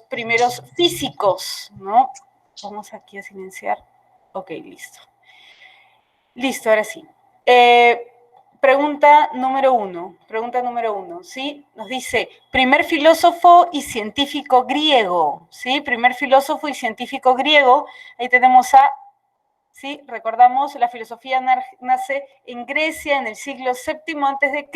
primeros físicos, ¿no? Vamos aquí a silenciar. Ok, listo. Listo, ahora sí. Pregunta número uno, ¿sí? Nos dice, primer filósofo y científico griego, ¿sí? Primer filósofo y científico griego. Ahí tenemos a, ¿sí? Recordamos, la filosofía nace en Grecia en el siglo VII a.C.,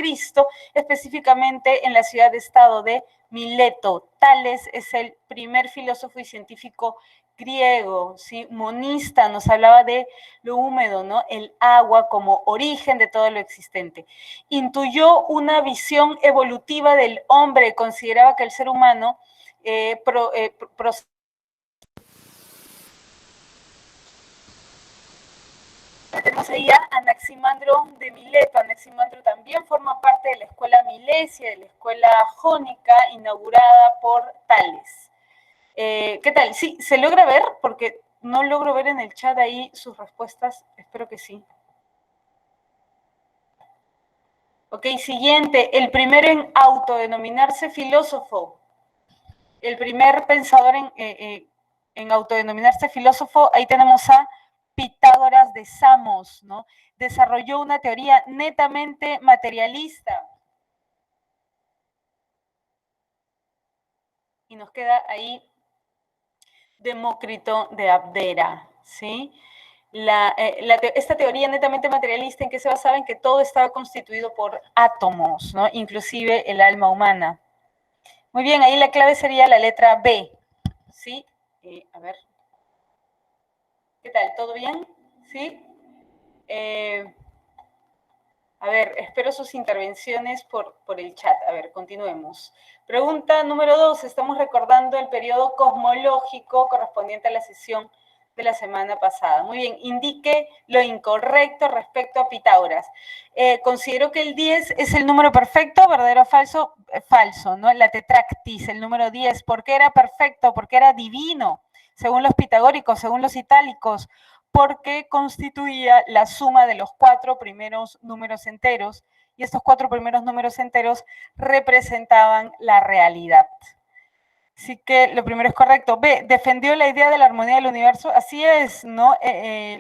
específicamente en la ciudad-estado de Mileto. Tales es el primer filósofo y científico griego, ¿sí? Monista, nos hablaba de lo húmedo, ¿no? El agua como origen de todo lo existente. Intuyó una visión evolutiva del hombre, consideraba que el ser humano tenemos ahí a Anaximandro de Mileto. Anaximandro también forma parte de la escuela milesia, de la escuela jónica, inaugurada por Tales. ¿Qué tal? Sí, ¿se logra ver? Porque no logro ver en el chat ahí sus respuestas. Espero que sí. Ok, siguiente. El primero en autodenominarse filósofo. El primer pensador en autodenominarse filósofo, ahí tenemos a Pitágoras de Samos, ¿no? Desarrolló una teoría netamente materialista. Y nos queda ahí Demócrito de Abdera, ¿sí? Esta teoría netamente materialista, ¿en qué se basaba? En que todo estaba constituido por átomos, ¿no? Inclusive el alma humana. Muy bien, ahí la clave sería la letra B, ¿sí? A ver. ¿Qué tal? ¿Todo bien? ¿Sí? A ver, espero sus intervenciones por el chat. A ver, continuemos. Pregunta número 2. Estamos recordando el periodo cosmológico correspondiente a la sesión de la semana pasada. Muy bien, indique lo incorrecto respecto a Pitágoras. Considero que el 10 es el número perfecto, ¿verdadero o falso? Falso, ¿no? La tetractis, el número 10. ¿Por qué era perfecto? Porque era divino, según los pitagóricos, según los itálicos, porque constituía la suma de los 4 primeros números enteros, y estos 4 primeros números enteros representaban la realidad. Así que lo primero es correcto. B, defendió la idea de la armonía del universo. Así es, ¿no?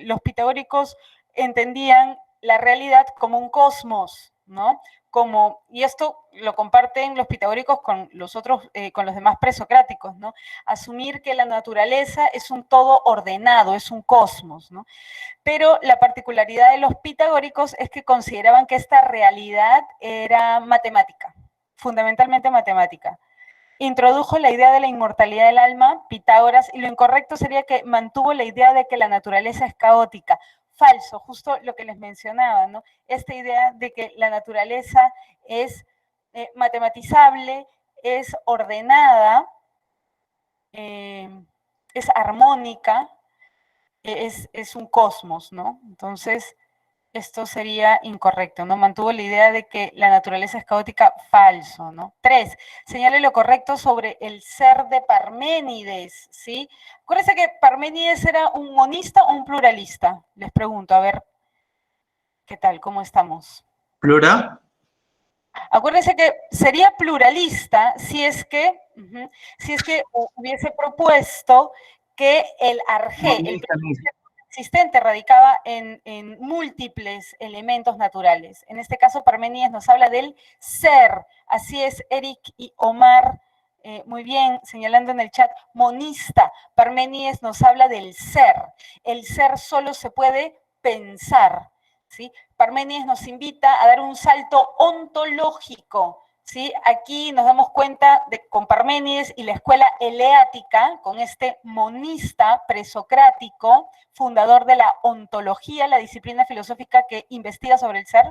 Los pitagóricos entendían la realidad como un cosmos, ¿no? Y esto lo comparten los pitagóricos con los otros, con los demás presocráticos, ¿no? Asumir que la naturaleza es un todo ordenado, es un cosmos, ¿no? Pero la particularidad de los pitagóricos es que consideraban que esta realidad era matemática, fundamentalmente matemática. Introdujo la idea de la inmortalidad del alma, Pitágoras, y lo incorrecto sería que mantuvo la idea de que la naturaleza es caótica. Falso, justo lo que les mencionaba, ¿no? Esta idea de que la naturaleza es matematizable, es ordenada, es armónica, es un cosmos, ¿no? Entonces, esto sería incorrecto, ¿no? Mantuvo la idea de que la naturaleza es caótica, falso, ¿no? 3, señale lo correcto sobre el ser de Parménides, ¿sí? Acuérdense que Parménides era un monista o un pluralista, les pregunto, a ver, ¿qué tal? ¿Cómo estamos? ¿Plural? Acuérdense que sería pluralista si es que hubiese propuesto que el arjé, el existente, radicaba en múltiples elementos naturales. En este caso, Parménides nos habla del ser. Así es, Eric y Omar, muy bien, señalando en el chat, monista. Parménides nos habla del ser. El ser solo se puede pensar, ¿sí? Parménides nos invita a dar un salto ontológico, ¿sí? Aquí nos damos cuenta de con Parménides y la escuela eleática, con este monista presocrático, fundador de la ontología, la disciplina filosófica que investiga sobre el ser,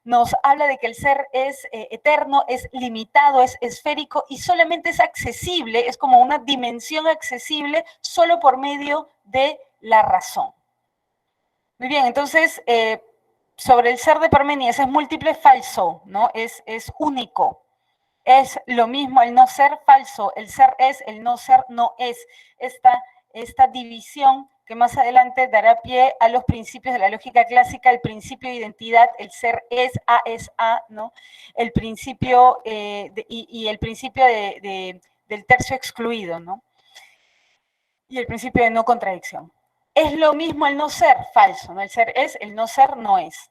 nos habla de que el ser es eterno, es limitado, es esférico y solamente es accesible, es como una dimensión accesible solo por medio de la razón. Muy bien, entonces, sobre el ser de Parménides es múltiple, falso, ¿no? Es único. Es lo mismo el no ser, falso. El ser es, el no ser no es. Esta división que más adelante dará pie a los principios de la lógica clásica, el principio de identidad, el ser es A, ¿no? El principio, y el principio de del tercio excluido, ¿no? Y el principio de no contradicción. Es lo mismo el no ser, falso, ¿no? El ser es, el no ser no es.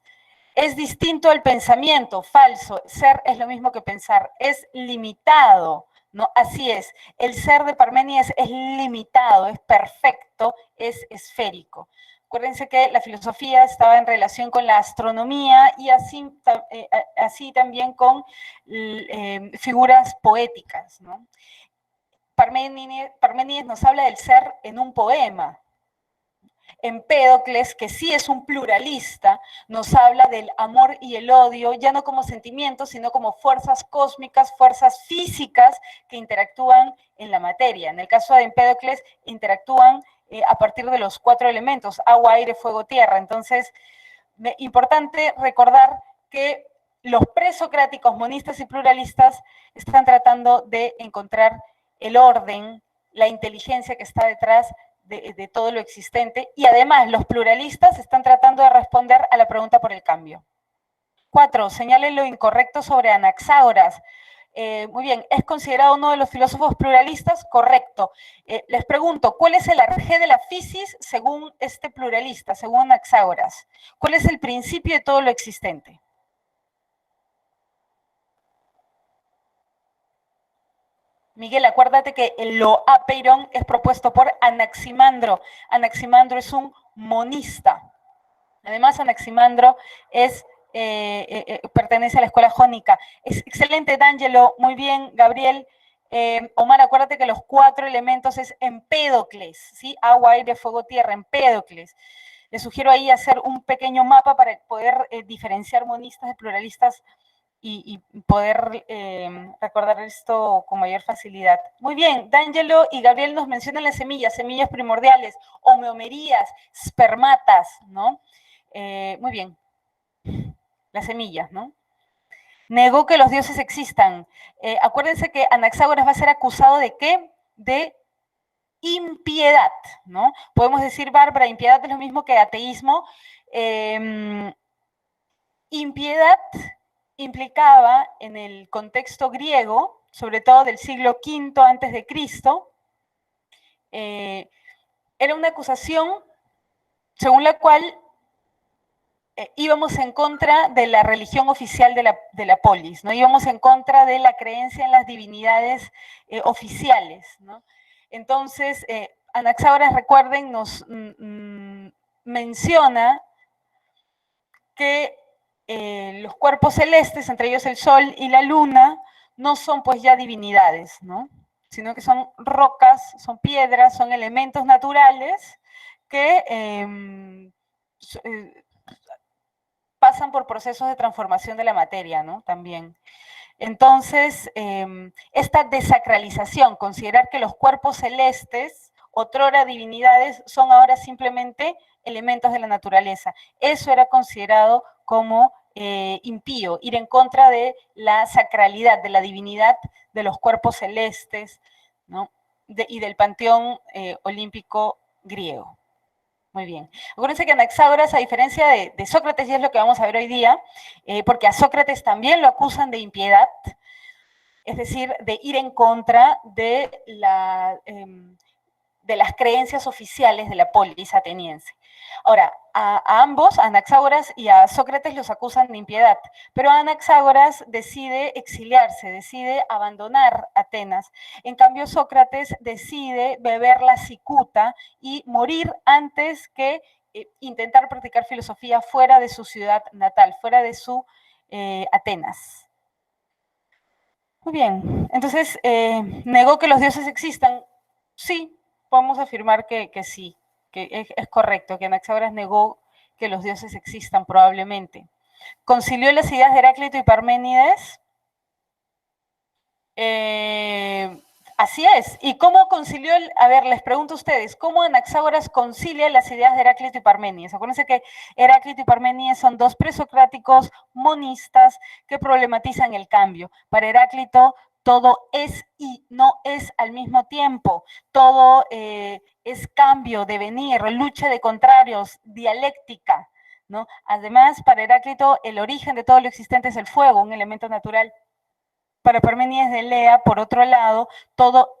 Es distinto al pensamiento, falso. Ser es lo mismo que pensar. Es limitado, ¿no? Así es. El ser de Parménides es limitado, es perfecto, es esférico. Acuérdense que la filosofía estaba en relación con la astronomía y así también con figuras poéticas, ¿no? Parménides nos habla del ser en un poema. Empédocles, que sí es un pluralista, nos habla del amor y el odio, ya no como sentimientos, sino como fuerzas cósmicas, fuerzas físicas que interactúan en la materia. En el caso de Empédocles, interactúan a partir de los 4 elementos, agua, aire, fuego, tierra. Entonces, importante recordar que los presocráticos, monistas y pluralistas están tratando de encontrar el orden, la inteligencia que está detrás de todo lo existente, y además los pluralistas están tratando de responder a la pregunta por el cambio. 4. Señale lo incorrecto sobre Anaxágoras. Muy bien, ¿es considerado uno de los filósofos pluralistas? Correcto. Les pregunto, ¿cuál es el arjé de la fisis según este pluralista, según Anaxágoras? ¿Cuál es el principio de todo lo existente? Miguel, acuérdate que el loapeiron es propuesto por Anaximandro. Anaximandro es un monista. Además, Anaximandro pertenece a la escuela jónica. Es excelente, D'Angelo. Muy bien, Gabriel. Omar, acuérdate que los 4 elementos es Empédocles, ¿sí? Agua, aire, fuego, tierra, Empédocles. Les sugiero ahí hacer un pequeño mapa para poder diferenciar monistas de pluralistas y poder recordar esto con mayor facilidad. Muy bien, D'Angelo y Gabriel nos mencionan las semillas primordiales, homeomerías, spermatas, ¿no? Muy bien, las semillas, ¿no? Negó que los dioses existan. Acuérdense que Anaxágoras va a ser acusado de ¿qué? De impiedad, ¿no? Podemos decir, Bárbara, impiedad es lo mismo que ateísmo. Impiedad implicaba en el contexto griego, sobre todo del siglo V antes de Cristo, era una acusación según la cual íbamos en contra de la religión oficial de la polis, ¿no? Íbamos en contra de la creencia en las divinidades oficiales, ¿no? Entonces, Anaxágoras, recuerden, nos menciona que los cuerpos celestes, entre ellos el Sol y la Luna, no son pues ya divinidades, ¿no? Sino que son rocas, son piedras, son elementos naturales que pasan por procesos de transformación de la materia, ¿no? También. Entonces, esta desacralización, considerar que los cuerpos celestes, otrora divinidades, son ahora simplemente elementos de la naturaleza. Eso era considerado como impío, ir en contra de la sacralidad, de la divinidad de los cuerpos celestes, ¿no? Y del panteón olímpico griego. Muy bien. Acuérdense que Anaxágoras, a diferencia de Sócrates, y es lo que vamos a ver hoy día, porque a Sócrates también lo acusan de impiedad, es decir, de ir en contra de las creencias oficiales de la polis ateniense. Ahora, a ambos, a Anaxágoras y a Sócrates, los acusan de impiedad, pero Anaxágoras decide exiliarse, decide abandonar Atenas. En cambio, Sócrates decide beber la cicuta y morir antes que intentar practicar filosofía fuera de su ciudad natal, fuera de su Atenas. Muy bien, entonces, ¿negó que los dioses existan? Sí, podemos afirmar que sí, que es correcto, que Anaxágoras negó que los dioses existan probablemente. ¿Concilió las ideas de Heráclito y Parménides? Así es. ¿Y cómo concilió? A ver, les pregunto a ustedes, ¿cómo Anaxágoras concilia las ideas de Heráclito y Parménides? Acuérdense que Heráclito y Parménides son dos presocráticos monistas que problematizan el cambio. Para Heráclito, todo es y no es al mismo tiempo. Todo es cambio, devenir, lucha de contrarios, dialéctica, ¿no? Además, para Heráclito, el origen de todo lo existente es el fuego, un elemento natural. para Parménides de Elea, por otro lado, todo,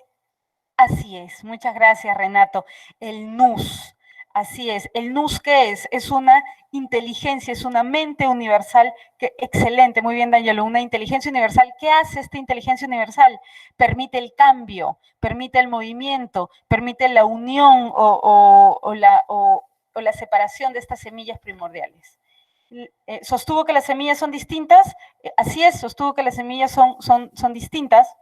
así es, muchas gracias Renato, el nous, así es, el nous ¿qué es? Es una inteligencia, es una mente universal, que excelente, muy bien Danielo, una inteligencia universal. ¿Qué hace esta inteligencia universal? Permite el cambio, permite el movimiento, permite la unión o la separación de estas semillas primordiales. Sostuvo que las semillas son distintas, así es, sostuvo que las semillas son distintas,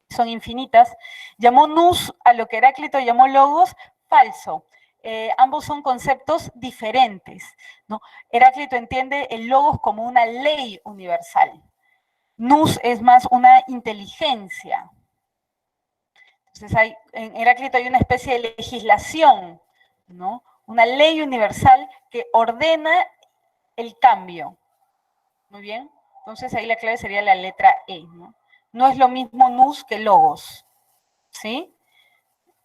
son infinitas. Llamó nous a lo que Heráclito llamó logos, falso. Ambos son conceptos diferentes, ¿no? Heráclito entiende el logos como una ley universal. Nous es más una inteligencia. Entonces en Heráclito hay una especie de legislación, ¿no? Una ley universal que ordena el cambio. Muy bien. Entonces ahí la clave sería la letra E, ¿no? No es lo mismo nous que logos, ¿sí?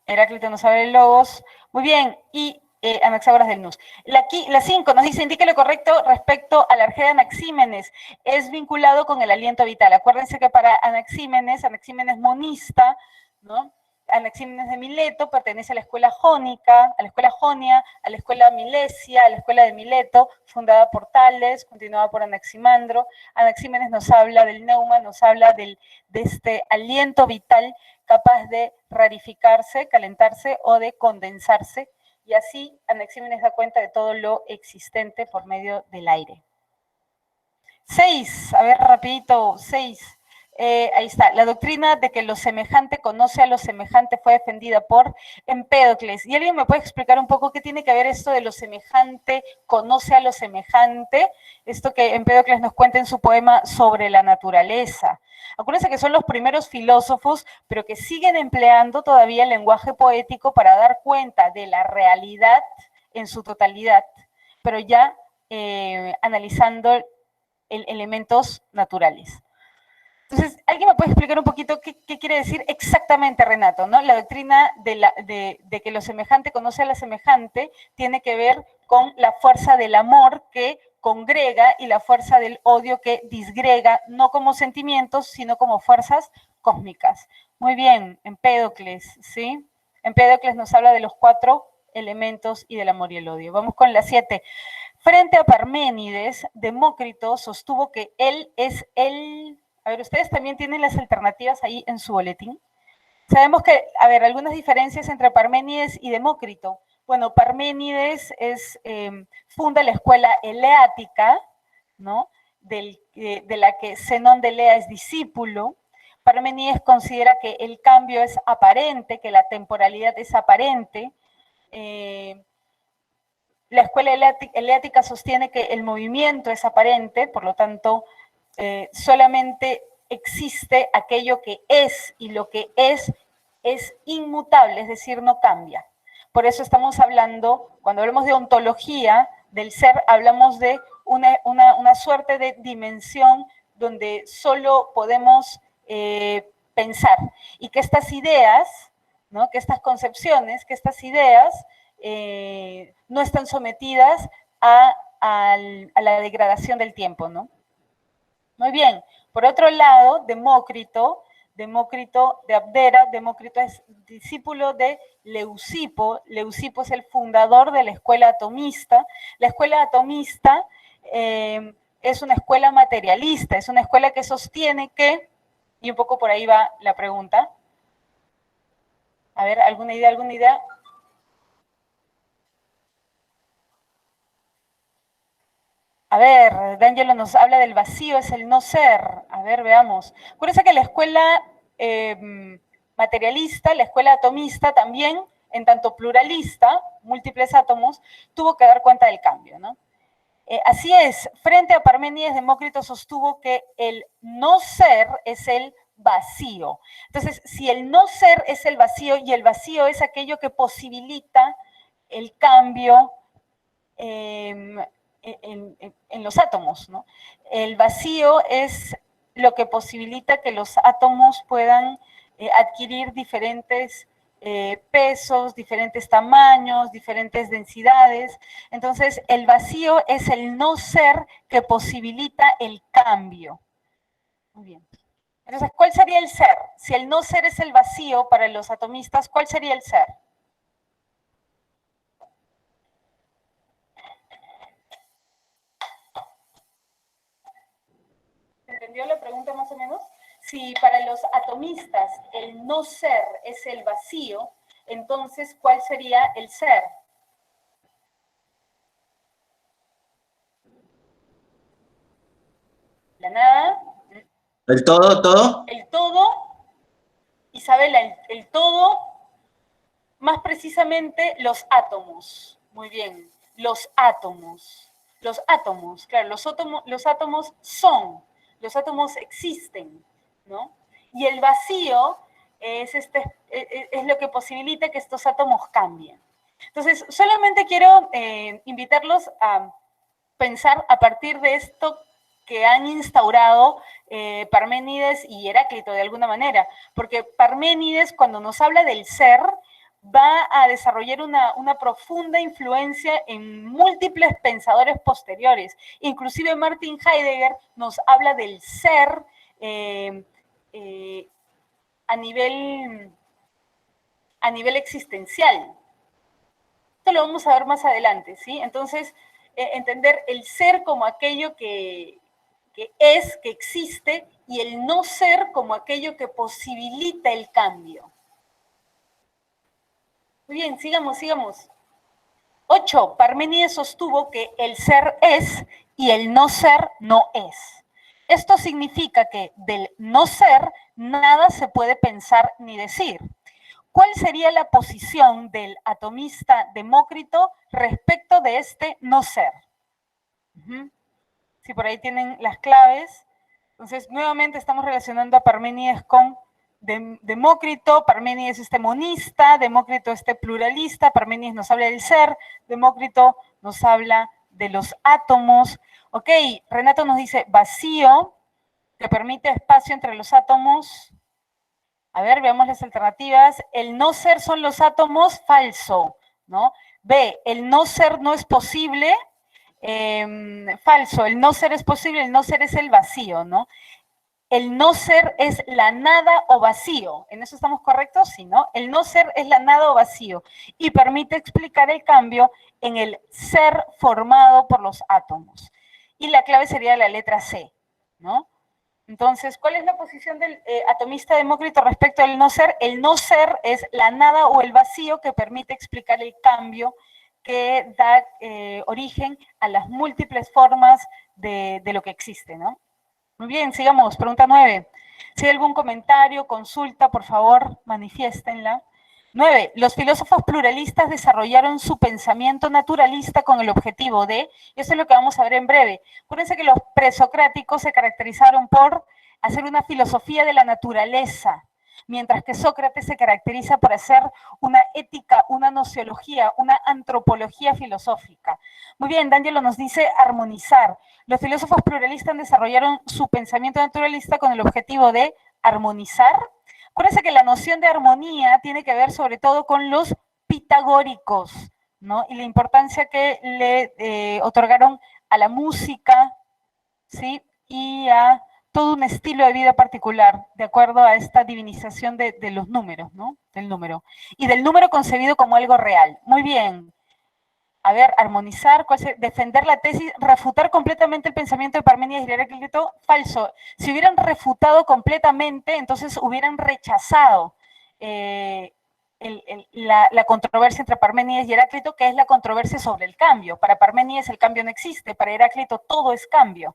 Heráclito nos habla de logos. Muy bien, y Anaxágoras del nous. La 5 nos dice, indique lo correcto respecto al arjé de Anaxímenes. Es vinculado con el aliento vital. Acuérdense que para Anaxímenes monista, ¿no? Anaxímenes de Mileto pertenece a la escuela jónica, a la escuela jonia, a la escuela milesia, a la escuela de Mileto, fundada por Tales, continuada por Anaximandro. Anaxímenes nos habla del neuma, nos habla de este aliento vital capaz de rarificarse, calentarse o de condensarse, y así Anaxímenes da cuenta de todo lo existente por medio del aire. 6, a ver rapidito, 6. Ahí está, la doctrina de que lo semejante conoce a lo semejante fue defendida por Empédocles. ¿Y alguien me puede explicar un poco qué tiene que ver esto de lo semejante conoce a lo semejante? Esto que Empédocles nos cuenta en su poema sobre la naturaleza. Acuérdense que son los primeros filósofos, pero que siguen empleando todavía el lenguaje poético para dar cuenta de la realidad en su totalidad, pero ya analizando elementos naturales. Entonces, ¿alguien me puede explicar un poquito qué quiere decir exactamente, Renato? ¿No? La doctrina de que lo semejante conoce a la semejante tiene que ver con la fuerza del amor que congrega y la fuerza del odio que disgrega, no como sentimientos, sino como fuerzas cósmicas. Muy bien, Empédocles, ¿sí? Empédocles nos habla de los 4 elementos y del amor y el odio. Vamos con la 7. Frente a Parménides, Demócrito sostuvo que él es el... A ver, ustedes también tienen las alternativas ahí en su boletín. Sabemos que, a ver, algunas diferencias entre Parménides y Demócrito. Bueno, Parménides funda la escuela eleática, ¿no? De la que Zenón de Elea es discípulo. Parménides considera que el cambio es aparente, que la temporalidad es aparente. La escuela eleática sostiene que el movimiento es aparente, por lo tanto, solamente existe aquello que es, y lo que es inmutable, es decir, no cambia. Por eso estamos hablando, cuando hablamos de ontología del ser, hablamos de una suerte de dimensión donde solo podemos pensar, y que estas ideas, ¿no? Que estas concepciones, que estas ideas no están sometidas a la degradación del tiempo, ¿no? Muy bien. Por otro lado, Demócrito de Abdera, Demócrito es discípulo de Leucipo. Leucipo es el fundador de la escuela atomista. La escuela atomista es una escuela materialista, es una escuela que sostiene que, y un poco por ahí va la pregunta. A ver, ¿alguna idea, alguna idea? A ver, D'Angelo nos habla del vacío, es el no ser. A ver, veamos. Acuérdense que la escuela materialista, la escuela atomista también, en tanto pluralista, múltiples átomos, tuvo que dar cuenta del cambio, ¿no? Así es, frente a Parménides, Demócrito sostuvo que el no ser es el vacío. Entonces, si el no ser es el vacío, y el vacío es aquello que posibilita el cambio en los átomos, ¿no? El vacío es lo que posibilita que los átomos puedan adquirir diferentes pesos, diferentes tamaños, diferentes densidades. Entonces, el vacío es el no ser que posibilita el cambio. Muy bien. Entonces, ¿cuál sería el ser? Si el no ser es el vacío para los atomistas, ¿cuál sería el ser? ¿Entendió la pregunta más o menos? Si para los atomistas el no ser es el vacío, entonces, ¿cuál sería el ser? La nada. ¿El todo, todo? El todo, Isabela, el todo, más precisamente los átomos. Muy bien, los átomos. Los átomos, claro, los átomos son, los átomos existen, ¿no? Y el vacío es lo que posibilita que estos átomos cambien. Entonces, solamente quiero invitarlos a pensar a partir de esto que han instaurado Parménides y Heráclito de alguna manera, porque Parménides cuando nos habla del ser va a desarrollar una profunda influencia en múltiples pensadores posteriores, inclusive Martin Heidegger nos habla del ser eh, eh, a nivel existencial. Esto lo vamos a ver más adelante, ¿sí? Entonces, entender el ser como aquello que es, que existe, y el no ser como aquello que posibilita el cambio. Muy bien, sigamos, sigamos. 8. Parménides sostuvo que el ser es y el no ser no es. Esto significa que del no ser nada se puede pensar ni decir. ¿Cuál sería la posición del atomista Demócrito respecto de este no ser? Si por ahí tienen las claves. Entonces, nuevamente estamos relacionando a Parménides con Demócrito. Parménides monista, Demócrito pluralista, Parménides nos habla del ser, Demócrito nos habla de los átomos. Ok, Renato nos dice vacío, que permite espacio entre los átomos. A ver, veamos las alternativas. El no ser son los átomos, falso, ¿no? B, el no ser no es posible, falso. El no ser es posible, el no ser es el vacío, ¿no? El no ser es la nada o vacío. ¿En eso estamos correctos? Sí, ¿no? El no ser es la nada o vacío y permite explicar el cambio en el ser formado por los átomos. Y la clave sería la letra C, ¿no? Entonces, ¿cuál es la posición del atomista Demócrito respecto al no ser? El no ser es la nada o el vacío que permite explicar el cambio que da origen a las múltiples formas de lo que existe, ¿no? Muy bien, sigamos. Pregunta 9. Si hay algún comentario, consulta, por favor, manifiéstenla. 9. Los filósofos pluralistas desarrollaron su pensamiento naturalista con el objetivo de, y eso es lo que vamos a ver en breve. Acuérdense que los presocráticos se caracterizaron por hacer una filosofía de la naturaleza, mientras que Sócrates se caracteriza por hacer una ética, una nociología, una antropología filosófica. Muy bien, D'Angelo nos dice armonizar. Los filósofos pluralistas desarrollaron su pensamiento naturalista con el objetivo de armonizar. Acuérdense que la noción de armonía tiene que ver sobre todo con los pitagóricos, ¿no? Y la importancia que le otorgaron a la música, ¿sí? Y a todo un estilo de vida particular, de acuerdo a esta divinización de los números, ¿no? Del número. Y del número concebido como algo real. Muy bien. A ver, armonizar, defender la tesis, refutar completamente el pensamiento de Parménides y Heráclito, falso. Si hubieran refutado completamente, entonces hubieran rechazado la controversia entre Parménides y Heráclito, que es la controversia sobre el cambio. Para Parménides el cambio no existe, para Heráclito todo es cambio.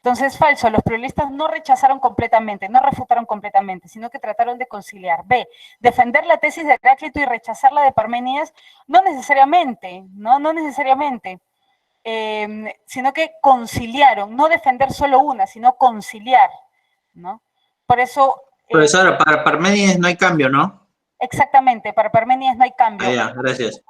Entonces, falso, los pluralistas no rechazaron completamente, no refutaron completamente, sino que trataron de conciliar. B, defender la tesis de Heráclito y rechazar la de Parménides, no necesariamente, no necesariamente, sino que conciliaron, no defender solo una, sino conciliar, ¿no? Por eso... Profesora, para Parménides no hay cambio, ¿no? Exactamente, para Parménides no hay cambio. Ah, ya, gracias.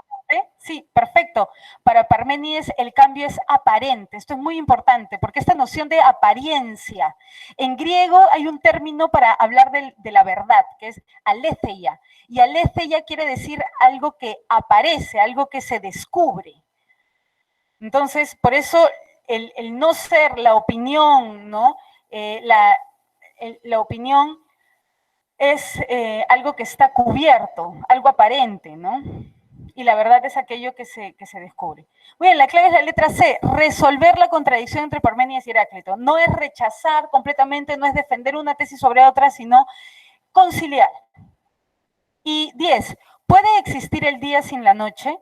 Sí, perfecto. Para Parménides el cambio es aparente. Esto es muy importante porque esta noción de apariencia, en griego hay un término para hablar de la verdad, que es aletheia. Y aletheia quiere decir algo que aparece, algo que se descubre. Entonces, por eso el no ser, la opinión, ¿no? la opinión es algo que está cubierto, algo aparente, ¿no? Y la verdad es aquello que se descubre. Muy bien, la clave es la letra C, resolver la contradicción entre Parménides y Heráclito. No es rechazar completamente, no es defender una tesis sobre otra, sino conciliar. Y 10, ¿puede existir el día sin la noche?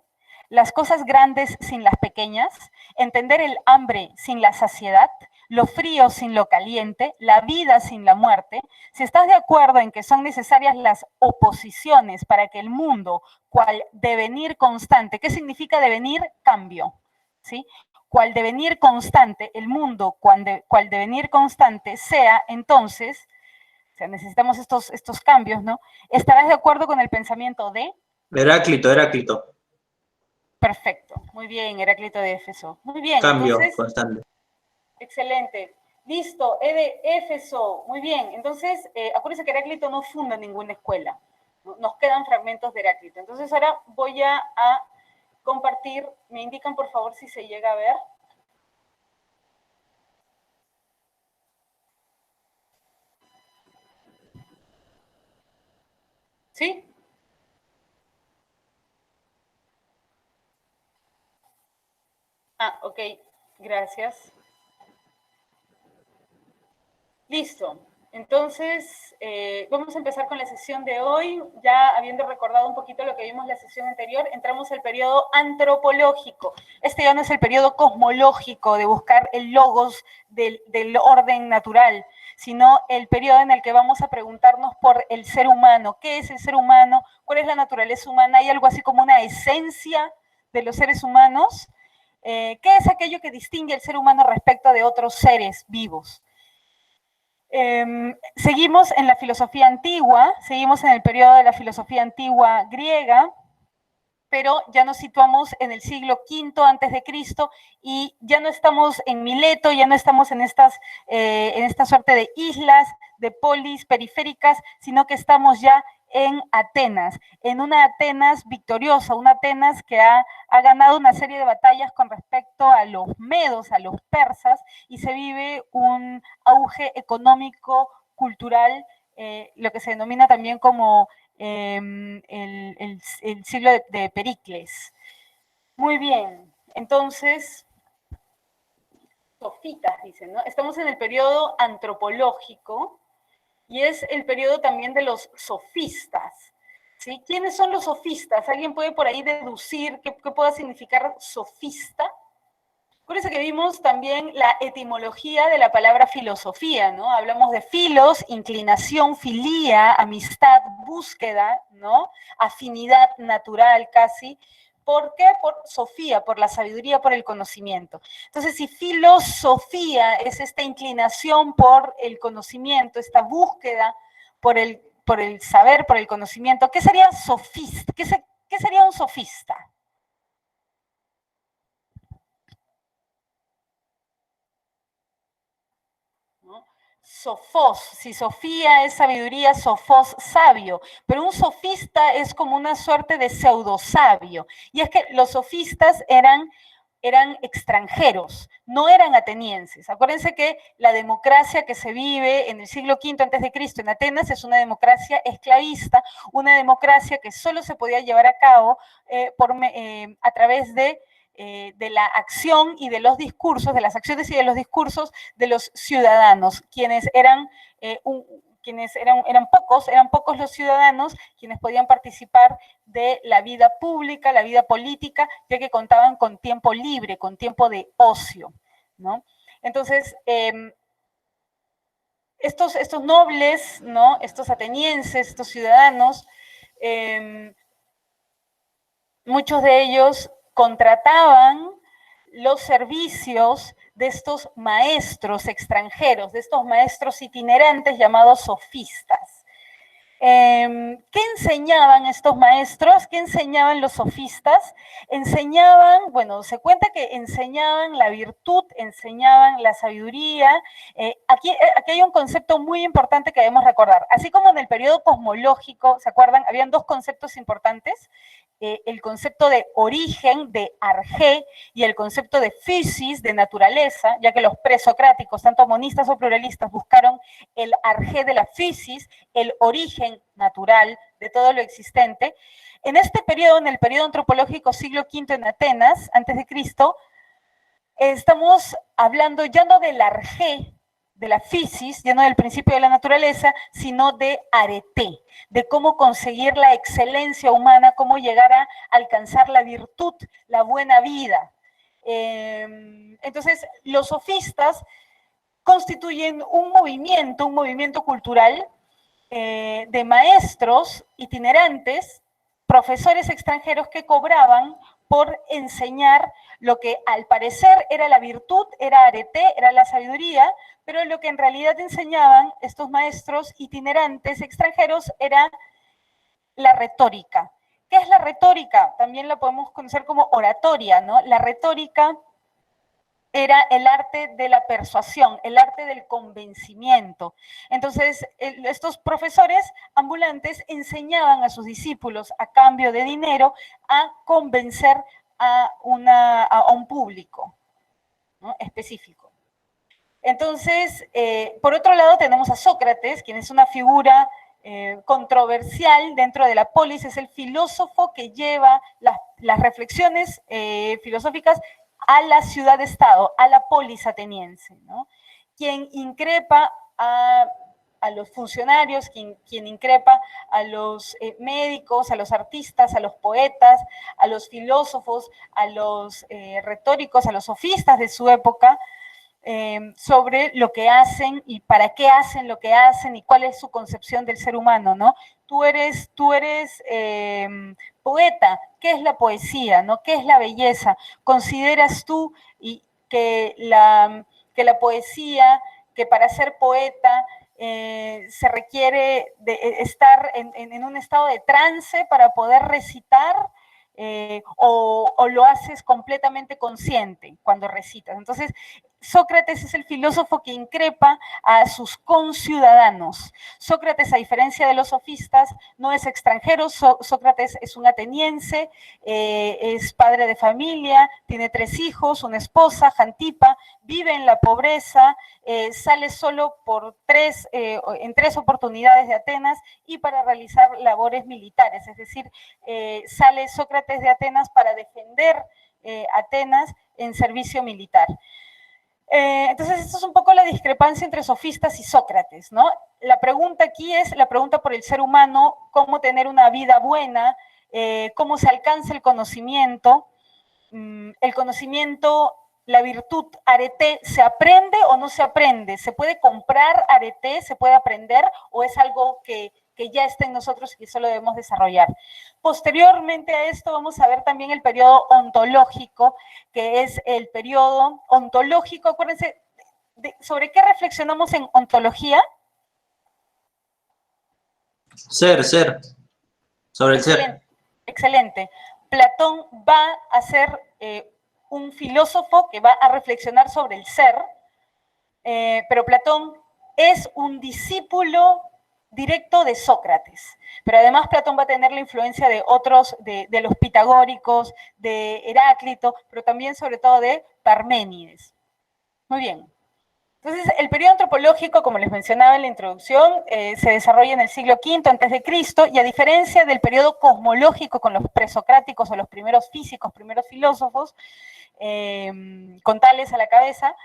Las cosas grandes sin las pequeñas, entender el hambre sin la saciedad, lo frío sin lo caliente, la vida sin la muerte. Si estás de acuerdo en que son necesarias las oposiciones para que el mundo, cual devenir constante, ¿qué significa devenir? Cambio, ¿sí? Cual devenir constante, el mundo, cual devenir constante sea, entonces, o sea, necesitamos estos cambios, ¿no? ¿Estarás de acuerdo con el pensamiento de? Heráclito, Heráclito. Perfecto, muy bien, Heráclito de Éfeso. Muy bien, Cambio entonces, constante. excelente. Listo, E de Éfeso, muy bien. Entonces, acuérdense que Heráclito no funda ninguna escuela. Nos quedan fragmentos de Heráclito. Entonces, ahora voy a compartir. Me indican, por favor, si se llega a ver. ¿Sí? Ah, ok, gracias. Listo. Entonces, vamos a empezar con la sesión de hoy. Ya habiendo recordado un poquito lo que vimos en la sesión anterior, entramos al periodo antropológico. Este ya no es el periodo cosmológico de buscar el logos del orden natural, sino el periodo en el que vamos a preguntarnos por el ser humano. ¿Qué es el ser humano? ¿Cuál es la naturaleza humana? ¿Hay algo así como una esencia de los seres humanos? ¿Qué es aquello que distingue al ser humano respecto de otros seres vivos? Seguimos en la filosofía antigua, seguimos en el periodo de la filosofía antigua griega, pero ya nos situamos en el siglo V antes de Cristo y ya no estamos en Mileto, ya no estamos en esta suerte de islas, de polis periféricas, sino que estamos ya en Atenas, en una Atenas victoriosa, una Atenas que ha ganado una serie de batallas con respecto a los medos, a los persas, y se vive un auge económico, cultural, lo que se denomina también como el siglo de Pericles. Muy bien, entonces, sofitas dicen, ¿no? Estamos en el periodo antropológico y es el periodo también de los sofistas. ¿Sí? ¿Quiénes son los sofistas? ¿Alguien puede por ahí deducir qué pueda significar sofista? Acuérdense que vimos también la etimología de la palabra filosofía, ¿no? Hablamos de filos, inclinación, filía, amistad, búsqueda, ¿no? Afinidad natural casi. ¿Por qué? Por Sofía, por la sabiduría, por el conocimiento. Entonces, si filosofía es esta inclinación por el conocimiento, esta búsqueda por el saber, por el conocimiento, ¿qué sería sofista? ¿Qué sería un sofista? Sofos, si Sofía es sabiduría, Sofos sabio, pero un sofista es como una suerte de pseudosabio, y es que los sofistas eran extranjeros, no eran atenienses. Acuérdense que la democracia que se vive en el siglo V antes de Cristo en Atenas es una democracia esclavista, una democracia que solo se podía llevar a cabo a través de la acción y de los discursos, de las acciones y de los discursos de los ciudadanos, quienes eran pocos los ciudadanos quienes podían participar de la vida pública, la vida política, ya que contaban con tiempo libre, con tiempo de ocio, ¿no? Entonces, estos nobles, ¿no? Estos atenienses, estos ciudadanos, muchos de ellos contrataban los servicios de estos maestros extranjeros, de estos maestros itinerantes llamados sofistas. ¿Qué enseñaban estos maestros? ¿Qué enseñaban los sofistas? Enseñaban, bueno, se cuenta que enseñaban la virtud, enseñaban la sabiduría. Aquí hay un concepto muy importante que debemos recordar. Así como en el periodo cosmológico, ¿se acuerdan? Habían dos conceptos importantes. el concepto de origen, de arjé, y el concepto de physis, de naturaleza, ya que los presocráticos, tanto monistas o pluralistas, buscaron el arjé de la physis, el origen natural de todo lo existente. En este periodo, en el periodo antropológico siglo V en Atenas, antes de Cristo, estamos hablando ya no del arjé, de la physis, ya no del principio de la naturaleza, sino de arete, de cómo conseguir la excelencia humana, cómo llegar a alcanzar la virtud, la buena vida. Entonces, los sofistas constituyen un movimiento cultural de maestros itinerantes, profesores extranjeros que cobraban por enseñar lo que al parecer era la virtud, era arete, era la sabiduría, pero lo que en realidad enseñaban estos maestros itinerantes extranjeros era la retórica. ¿Qué es la retórica? También la podemos conocer como oratoria, ¿no? La retórica era el arte de la persuasión, el arte del convencimiento. Entonces, estos profesores ambulantes enseñaban a sus discípulos a cambio de dinero a convencer a un público, ¿no?, específico. Entonces, por otro lado tenemos a Sócrates, quien es una figura controversial dentro de la polis, es el filósofo que lleva las reflexiones filosóficas a la ciudad-estado, a la polis ateniense, ¿no?, quien increpa a los funcionarios, quien increpa a los médicos, a los artistas, a los poetas, a los filósofos, a los retóricos, a los sofistas de su época, sobre lo que hacen y para qué hacen lo que hacen y cuál es su concepción del ser humano, ¿no? Tú eres poeta, ¿qué es la poesía, no? ¿Qué es la belleza? ¿Consideras tú que la poesía, que para ser poeta se requiere de estar en un estado de trance para poder recitar? O lo haces completamente consciente cuando recitas. Entonces, Sócrates es el filósofo que increpa a sus conciudadanos. Sócrates, a diferencia de los sofistas, no es extranjero. Sócrates es un ateniense, es padre de familia, tiene 3 hijos, una esposa, Jantipa, vive en la pobreza, sale solo en 3 oportunidades de Atenas y para realizar labores militares, es decir, sale Sócrates de Atenas para defender Atenas en servicio militar. Entonces, esto es un poco la discrepancia entre sofistas y Sócrates, ¿no? La pregunta aquí es la pregunta por el ser humano, cómo tener una vida buena, cómo se alcanza el conocimiento. El conocimiento, la virtud, arete, ¿se aprende o no se aprende? ¿Se puede comprar arete? ¿Se puede aprender? ¿O es algo que ya está en nosotros y que solo debemos desarrollar? Posteriormente a esto vamos a ver también el periodo ontológico, que es el periodo ontológico. Acuérdense, ¿sobre qué reflexionamos en ontología? Ser. Sobre el ser. Excelente. Platón va a ser un filósofo que va a reflexionar sobre el ser, pero Platón es un discípulo directo de Sócrates, pero además Platón va a tener la influencia de otros, de los pitagóricos, de Heráclito, pero también sobre todo de Parménides. Muy bien. Entonces, el periodo antropológico, como les mencionaba en la introducción, se desarrolla en el siglo V a.C., y a diferencia del periodo cosmológico con los presocráticos o los primeros físicos, primeros filósofos, con Tales a la cabeza,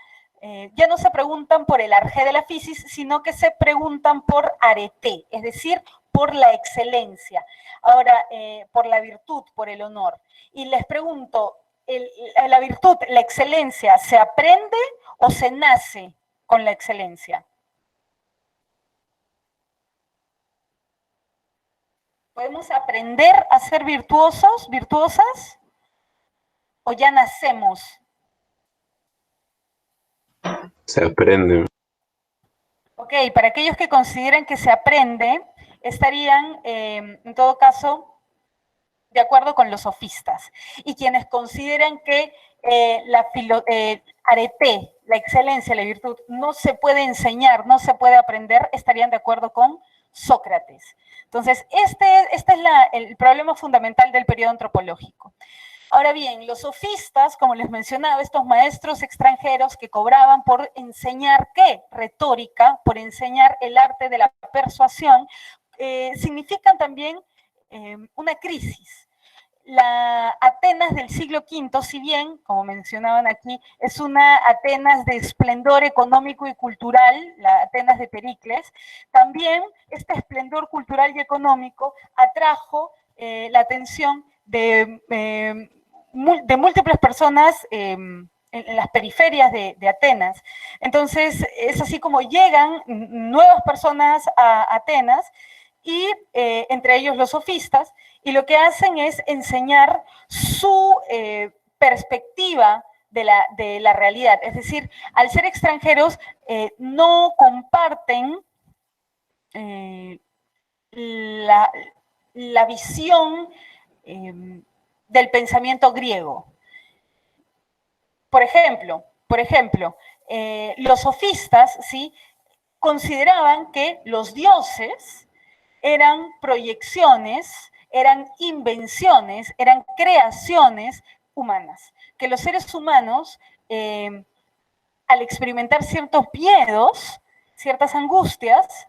ya no se preguntan por el arjé de la physis, sino que se preguntan por arete, es decir, por la excelencia, ahora por la virtud, por el honor. Y les pregunto, ¿la virtud, la excelencia, se aprende o se nace con la excelencia? ¿Podemos aprender a ser virtuosos, virtuosas? ¿O ya nacemos? Se aprende. Ok, para aquellos que consideren que se aprende, estarían, en todo caso, de acuerdo con los sofistas. Y quienes consideran que arete, la excelencia, la virtud, no se puede enseñar, no se puede aprender, estarían de acuerdo con Sócrates. Entonces, este es el problema fundamental del periodo antropológico. Ahora bien, los sofistas, como les mencionaba, estos maestros extranjeros que cobraban por enseñar, ¿qué? Retórica, por enseñar el arte de la persuasión, significan también una crisis. La Atenas del siglo V, si bien, como mencionaban aquí, es una Atenas de esplendor económico y cultural, la Atenas de Pericles, también este esplendor cultural y económico atrajo la atención de múltiples personas en las periferias de Atenas. Entonces, es así como llegan nuevas personas a Atenas, y entre ellos los sofistas, y lo que hacen es enseñar su perspectiva de la realidad. Es decir, al ser extranjeros, no comparten la visión del pensamiento griego. Por ejemplo, los sofistas, ¿sí?, consideraban que los dioses eran proyecciones, eran invenciones, eran creaciones humanas. Que los seres humanos, al experimentar ciertos miedos, ciertas angustias,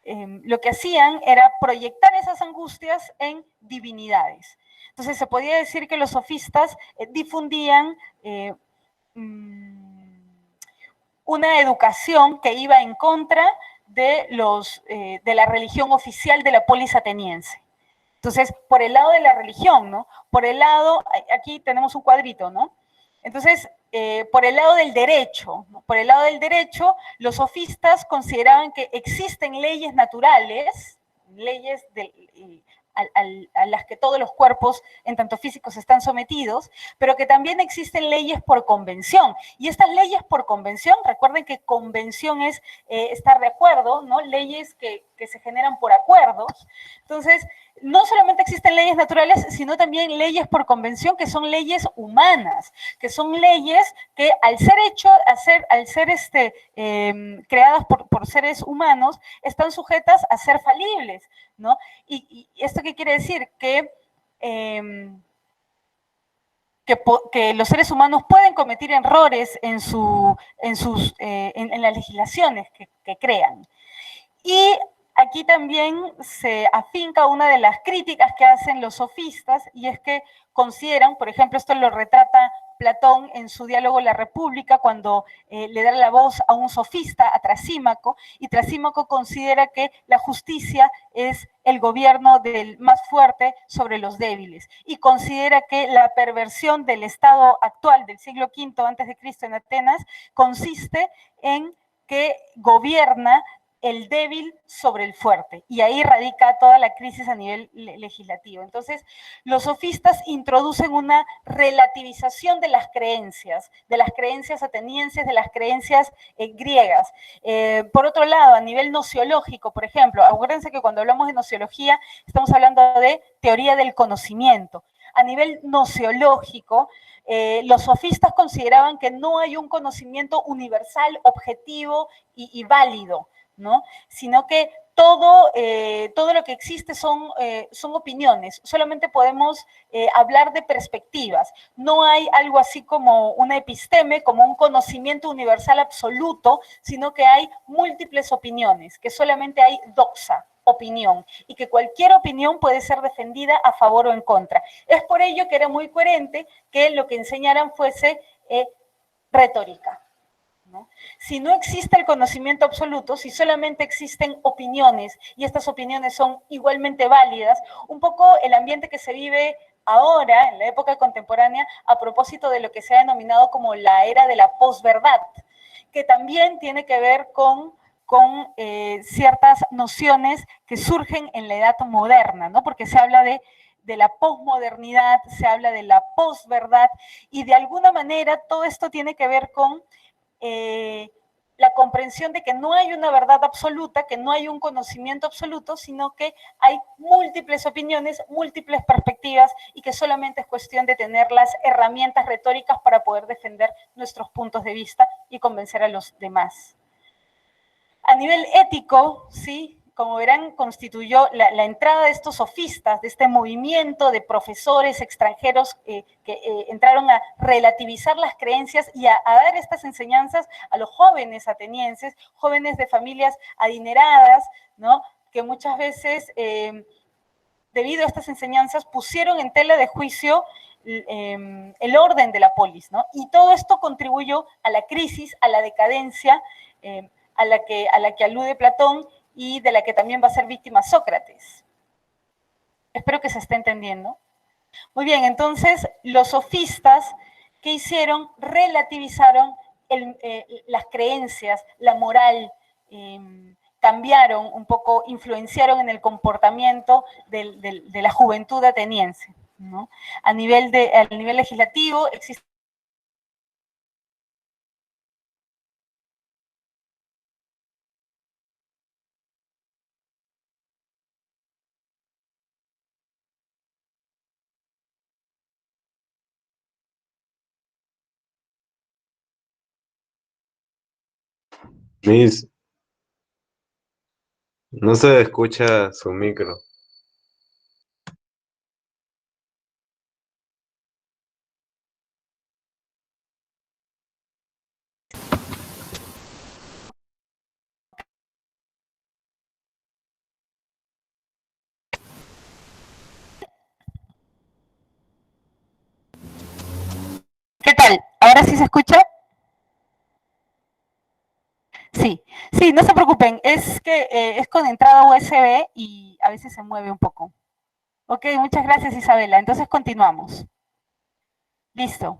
lo que hacían era proyectar esas angustias en divinidades. Entonces se podía decir que los sofistas difundían una educación que iba en contra de la religión oficial de la polis ateniense. Entonces, por el lado de la religión, ¿no? Por el lado, aquí tenemos un cuadrito, ¿no? Entonces, por el lado del derecho, ¿no? Por el lado del derecho, los sofistas consideraban que existen leyes naturales, leyes a las que todos los cuerpos, en tanto físicos, están sometidos, pero que también existen leyes por convención. Y estas leyes por convención, recuerden que convención es estar de acuerdo, ¿no? Leyes que se generan por acuerdos. Entonces, no solamente existen leyes naturales, sino también leyes por convención, que son leyes humanas, que son leyes que al ser creadas por seres humanos, están sujetas a ser falibles, ¿no? ¿Y esto qué quiere decir? Que los seres humanos pueden cometer errores en las legislaciones que crean. Y aquí también se afinca una de las críticas que hacen los sofistas, y es que consideran, por ejemplo, esto lo retrata Platón en su diálogo La República, cuando le da la voz a un sofista, a Trasímaco, y Trasímaco considera que la justicia es el gobierno del más fuerte sobre los débiles, y considera que la perversión del Estado actual del siglo V a.C. en Atenas consiste en que gobierna el débil sobre el fuerte, y ahí radica toda la crisis a nivel legislativo. Entonces, los sofistas introducen una relativización de las creencias atenienses, de las creencias griegas. Por otro lado, a nivel nociológico, por ejemplo, acuérdense que cuando hablamos de nociología, estamos hablando de teoría del conocimiento. A nivel nociológico, los sofistas consideraban que no hay un conocimiento universal, objetivo y válido, ¿no? Sino que todo lo que existe son opiniones, solamente podemos hablar de perspectivas. No hay algo así como una episteme, como un conocimiento universal absoluto, sino que hay múltiples opiniones, que solamente hay doxa, opinión, y que cualquier opinión puede ser defendida a favor o en contra. Es por ello que era muy coherente que lo que enseñaran fuese retórica, ¿no? Si no existe el conocimiento absoluto, si solamente existen opiniones, y estas opiniones son igualmente válidas, un poco el ambiente que se vive ahora, en la época contemporánea, a propósito de lo que se ha denominado como la era de la posverdad, que también tiene que ver con ciertas nociones que surgen en la edad moderna, ¿no? Porque se habla de la posmodernidad, se habla de la posverdad, y de alguna manera todo esto tiene que ver con la comprensión de que no hay una verdad absoluta, que no hay un conocimiento absoluto, sino que hay múltiples opiniones, múltiples perspectivas, y que solamente es cuestión de tener las herramientas retóricas para poder defender nuestros puntos de vista y convencer a los demás. A nivel ético, ¿sí? como verán, constituyó la entrada de estos sofistas, de este movimiento de profesores extranjeros que entraron a relativizar las creencias y a dar estas enseñanzas a los jóvenes atenienses, jóvenes de familias adineradas, ¿no? Que muchas veces, debido a estas enseñanzas, pusieron en tela de juicio el orden de la polis, ¿no? Y todo esto contribuyó a la crisis, a la decadencia, a la que alude Platón y de la que también va a ser víctima Sócrates. Espero que se esté entendiendo. Muy bien, entonces los sofistas, ¿qué hicieron? Relativizaron las creencias, la moral, cambiaron un poco, influenciaron en el comportamiento de la juventud ateniense, ¿no? A nivel legislativo existe Miss, no se escucha su micro. ¿Qué tal? ¿Ahora sí se escucha? Sí, sí, no se preocupen, es que es con entrada USB y a veces se mueve un poco. Ok, muchas gracias Isabela, entonces continuamos. Listo.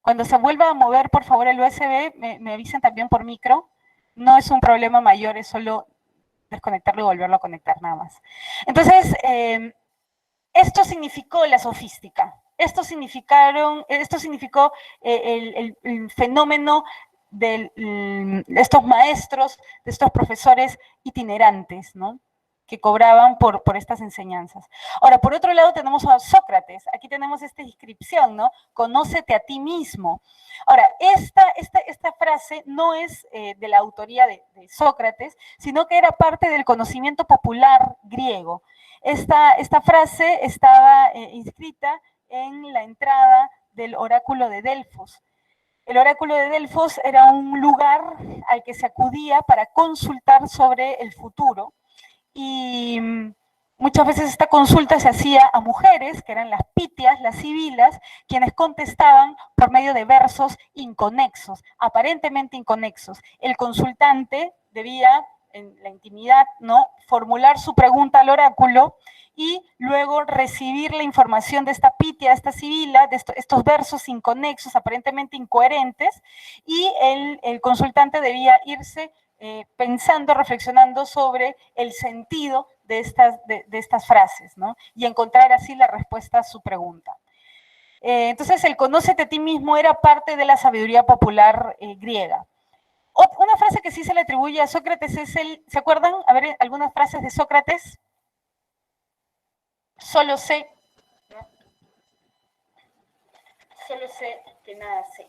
Cuando se vuelva a mover, por favor, el USB, me avisen también por micro. No es un problema mayor, es solo desconectarlo y volverlo a conectar, nada más. Entonces, esto significó la sofística. Esto significó el fenómeno de estos maestros, de estos profesores itinerantes, ¿no? Que cobraban por estas enseñanzas. Ahora, por otro lado tenemos a Sócrates. Aquí tenemos esta inscripción, ¿no? Conócete a ti mismo. Ahora, esta frase no es de la autoría de Sócrates, sino que era parte del conocimiento popular griego. Esta frase estaba inscrita en la entrada del oráculo de Delfos. El oráculo de Delfos era un lugar al que se acudía para consultar sobre el futuro y muchas veces esta consulta se hacía a mujeres, que eran las pitias, las sibilas, quienes contestaban por medio de versos inconexos, aparentemente inconexos. El consultante debía, en la intimidad, ¿no?, formular su pregunta al oráculo y luego recibir la información de esta pitia, de esta sibila, de estos versos inconexos, aparentemente incoherentes, y el consultante debía irse pensando, reflexionando sobre el sentido de estas frases, ¿no? Y encontrar así la respuesta a su pregunta. Entonces, el conócete a ti mismo era parte de la sabiduría popular griega. Una frase que sí se le atribuye a Sócrates es ¿se acuerdan? A ver, algunas frases de Sócrates. Solo sé que nada sé.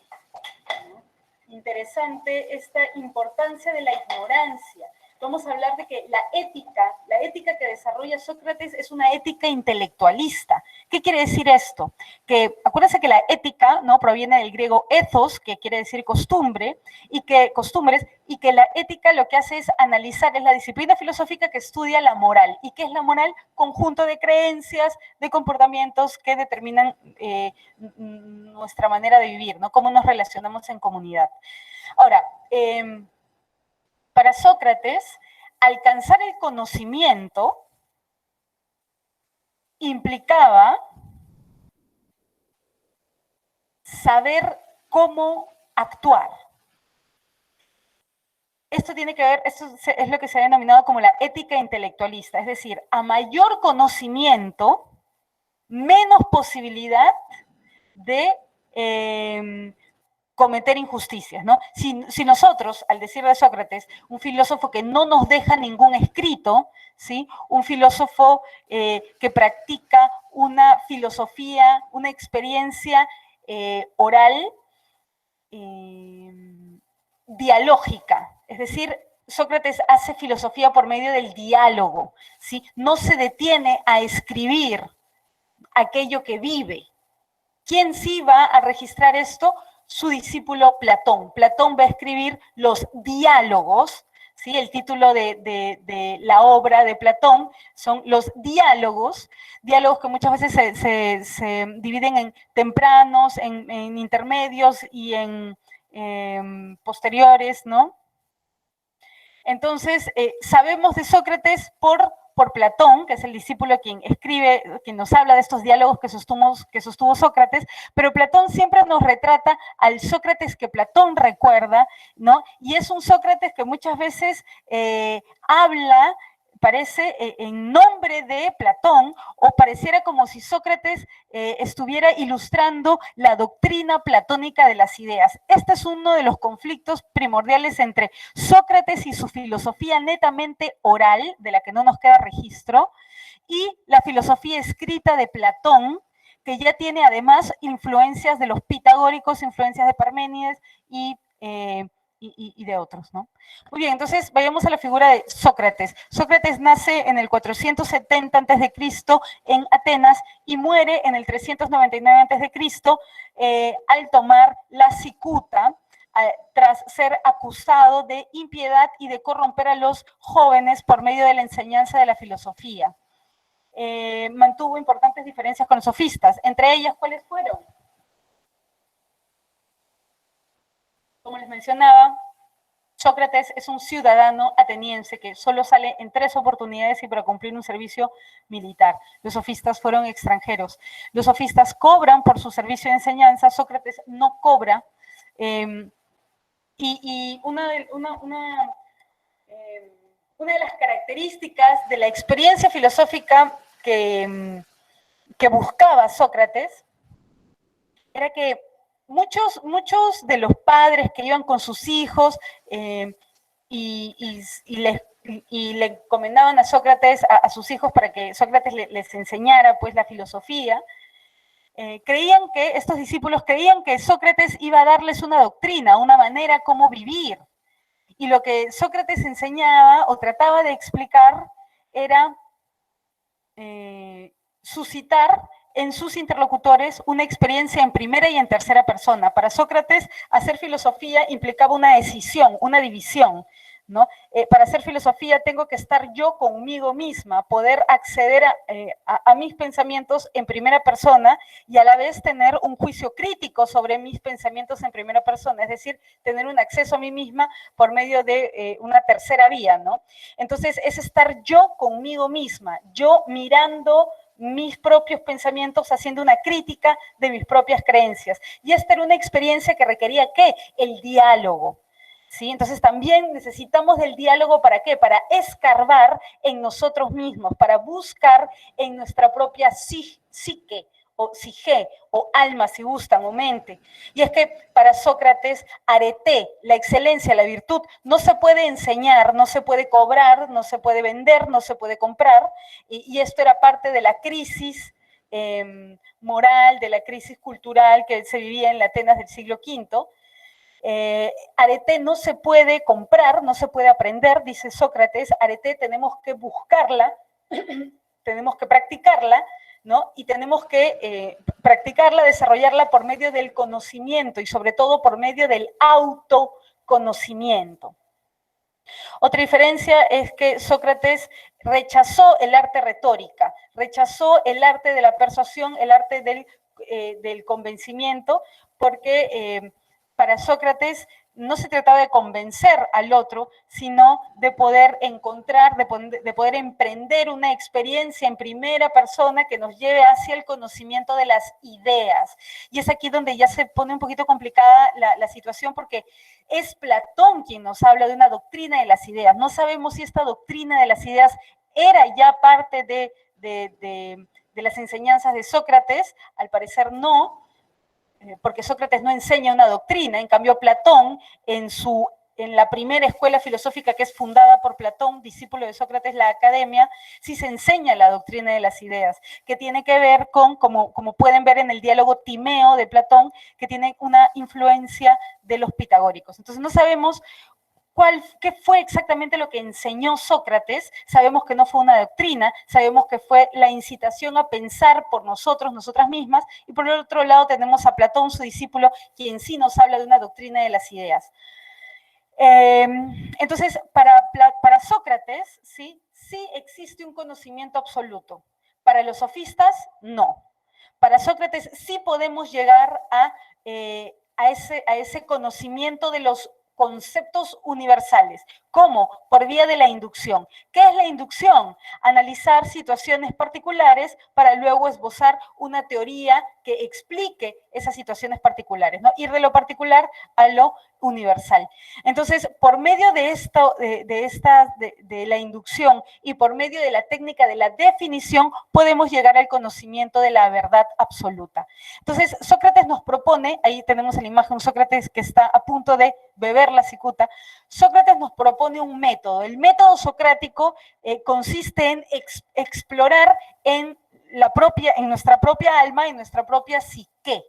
¿No? Interesante esta importancia de la ignorancia. Vamos a hablar de que la ética que desarrolla Sócrates es una ética intelectualista. ¿Qué quiere decir esto? Que acuérdense que la ética, ¿no?, proviene del griego ethos, que quiere decir costumbres, y que la ética lo que hace es analizar, es la disciplina filosófica que estudia la moral. ¿Y qué es la moral? Conjunto de creencias, de comportamientos que determinan nuestra manera de vivir, ¿no?, cómo nos relacionamos en comunidad. Ahora, para Sócrates, alcanzar el conocimiento implicaba saber cómo actuar. Esto tiene que ver, esto es lo que se ha denominado como la ética intelectualista, es decir, a mayor conocimiento, menos posibilidad de cometer injusticias, ¿no? Si nosotros, al decir de Sócrates, un filósofo que no nos deja ningún escrito, ¿sí?, un filósofo que practica una filosofía, una experiencia oral, dialógica, es decir, Sócrates hace filosofía por medio del diálogo, ¿sí? No se detiene a escribir aquello que vive. ¿Quién sí va a registrar esto? Su discípulo Platón. Platón va a escribir los diálogos, ¿sí? El título de la obra de Platón son los diálogos que muchas veces se dividen en tempranos, en intermedios y en posteriores, ¿no? Entonces, sabemos de Sócrates por Platón, que es el discípulo quien escribe, quien nos habla de estos diálogos que sostuvo Sócrates, pero Platón siempre nos retrata al Sócrates que Platón recuerda, ¿no? Y es un Sócrates que muchas veces habla, parece, en nombre de Platón, o pareciera como si Sócrates estuviera ilustrando la doctrina platónica de las ideas. Este es uno de los conflictos primordiales entre Sócrates y su filosofía netamente oral, de la que no nos queda registro, y la filosofía escrita de Platón, que ya tiene además influencias de los pitagóricos, influencias de Parménides y de otros, ¿no? Muy bien, entonces vayamos a la figura de Sócrates. Sócrates nace en el 470 a.C. en Atenas y muere en el 399 a.C. Al tomar la cicuta, tras ser acusado de impiedad y de corromper a los jóvenes por medio de la enseñanza de la filosofía. Mantuvo importantes diferencias con los sofistas, entre ellas, ¿cuáles fueron? Como les mencionaba, Sócrates es un ciudadano ateniense que solo sale en 3 oportunidades y para cumplir un servicio militar. Los sofistas fueron extranjeros. Los sofistas cobran por su servicio de enseñanza, Sócrates no cobra. Y una de las características de la experiencia filosófica que buscaba Sócrates era que muchos de los padres que iban con sus hijos y le encomendaban a Sócrates, a sus hijos, para que Sócrates les enseñara pues la filosofía, estos discípulos creían que Sócrates iba a darles una doctrina, una manera como vivir. Y lo que Sócrates enseñaba o trataba de explicar era suscitar en sus interlocutores una experiencia en primera y en tercera persona. Para Sócrates, hacer filosofía implicaba una decisión, una división, ¿no? Para hacer filosofía tengo que estar yo conmigo misma, poder acceder a mis pensamientos en primera persona y a la vez tener un juicio crítico sobre mis pensamientos en primera persona, es decir, tener un acceso a mí misma por medio de una tercera vía, ¿no? Entonces, es estar yo conmigo misma, yo mirando mis propios pensamientos, haciendo una crítica de mis propias creencias. Y esta era una experiencia que requería, ¿qué? El diálogo. ¿Sí? Entonces también necesitamos del diálogo, ¿para qué? Para escarbar en nosotros mismos, para buscar en nuestra propia psique, o psique, o alma, si gustan, o mente. Y es que para Sócrates, arete, la excelencia, la virtud, no se puede enseñar, no se puede cobrar, no se puede vender, no se puede comprar, y esto era parte de la crisis moral, de la crisis cultural que se vivía en la Atenas del siglo V. Arete no se puede comprar, no se puede aprender, dice Sócrates. Arete tenemos que buscarla, tenemos que practicarla, ¿no? Y tenemos que practicarla, desarrollarla por medio del conocimiento y sobre todo por medio del autoconocimiento. Otra diferencia es que Sócrates rechazó el arte retórica, rechazó el arte de la persuasión, el arte del convencimiento, porque para Sócrates no se trataba de convencer al otro, sino de poder encontrar, de poder emprender una experiencia en primera persona que nos lleve hacia el conocimiento de las ideas. Y es aquí donde ya se pone un poquito complicada la situación, porque es Platón quien nos habla de una doctrina de las ideas. No sabemos si esta doctrina de las ideas era ya parte de las enseñanzas de Sócrates, al parecer no, porque Sócrates no enseña una doctrina, en cambio Platón, en la primera escuela filosófica que es fundada por Platón, discípulo de Sócrates, la Academia, sí se enseña la doctrina de las ideas, que tiene que ver con, como pueden ver en el diálogo Timeo de Platón, que tiene una influencia de los pitagóricos. Entonces no sabemos ¿Qué fue exactamente lo que enseñó Sócrates? Sabemos que no fue una doctrina, sabemos que fue la incitación a pensar por nosotros, nosotras mismas, y por el otro lado tenemos a Platón, su discípulo, quien sí nos habla de una doctrina de las ideas. Entonces, para Sócrates, sí existe un conocimiento absoluto. Para los sofistas, no. Para Sócrates sí podemos llegar a ese conocimiento de los conceptos universales. ¿Cómo? Por vía de la inducción. ¿Qué es la inducción? Analizar situaciones particulares para luego esbozar una teoría que explique esas situaciones particulares, ¿no? Ir de lo particular a lo universal. Entonces, por medio de la inducción y por medio de la técnica de la definición, podemos llegar al conocimiento de la verdad absoluta. Entonces, Sócrates nos propone, ahí tenemos la imagen de Sócrates que está a punto de beber la cicuta. Sócrates nos propone un método. El método socrático consiste en explorar en nuestra propia alma, en nuestra propia psique,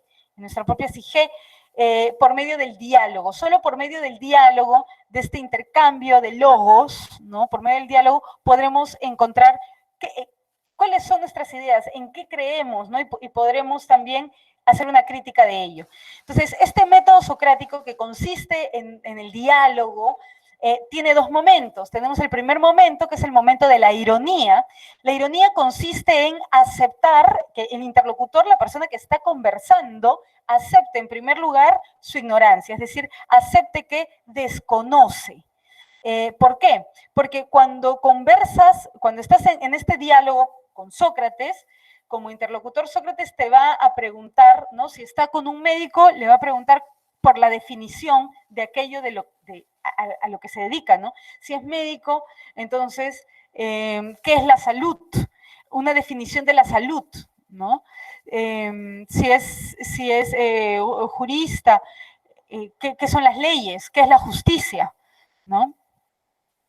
por medio del diálogo. Solo por medio del diálogo, de este intercambio de logos, ¿no? Por medio del diálogo podremos encontrar cuáles son nuestras ideas, en qué creemos, ¿no? Y podremos también hacer una crítica de ello. Entonces, este método socrático que consiste en el diálogo, tiene dos momentos. Tenemos el primer momento, que es el momento de la ironía. La ironía consiste en aceptar que el interlocutor, la persona que está conversando, acepte en primer lugar su ignorancia, es decir, acepte que desconoce. ¿Por qué? Porque cuando conversas, cuando estás en este diálogo con Sócrates, como interlocutor, Sócrates te va a preguntar, ¿no? Si está con un médico, le va a preguntar por la definición de aquello a lo que se dedica, ¿no? Si es médico, entonces, ¿qué es la salud? Una definición de la salud, ¿no? Si es jurista, ¿qué son las leyes? ¿Qué es la justicia? ¿No?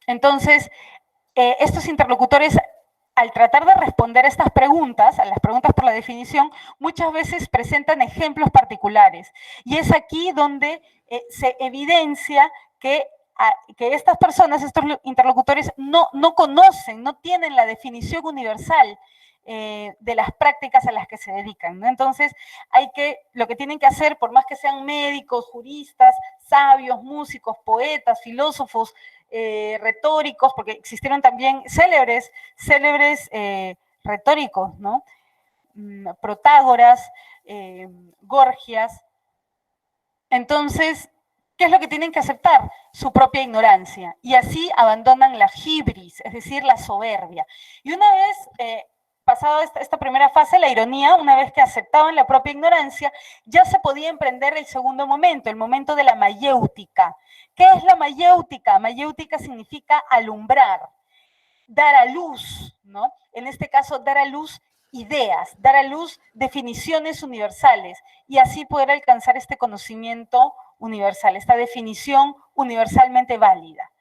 Entonces, estos interlocutores, al tratar de responder a estas preguntas, a las preguntas por la definición, muchas veces presentan ejemplos particulares. Y es aquí donde se evidencia que estas personas, estos interlocutores, no conocen, no tienen la definición universal de las prácticas a las que se dedican, ¿no? Entonces, lo que tienen que hacer, por más que sean médicos, juristas, sabios, músicos, poetas, filósofos, retóricos, porque existieron también célebres retóricos, ¿no? Protágoras, Gorgias. Entonces, ¿qué es lo que tienen que aceptar? Su propia ignorancia. Y así abandonan la hibris, es decir, la soberbia. Y una vez pasada esta primera fase, la ironía, una vez que aceptaban la propia ignorancia, ya se podía emprender el segundo momento, el momento de la mayéutica. ¿Qué es la mayéutica? Mayéutica significa alumbrar, dar a luz, ¿no? En este caso, dar a luz ideas, dar a luz definiciones universales y así poder alcanzar este conocimiento universal, esta definición universalmente válida.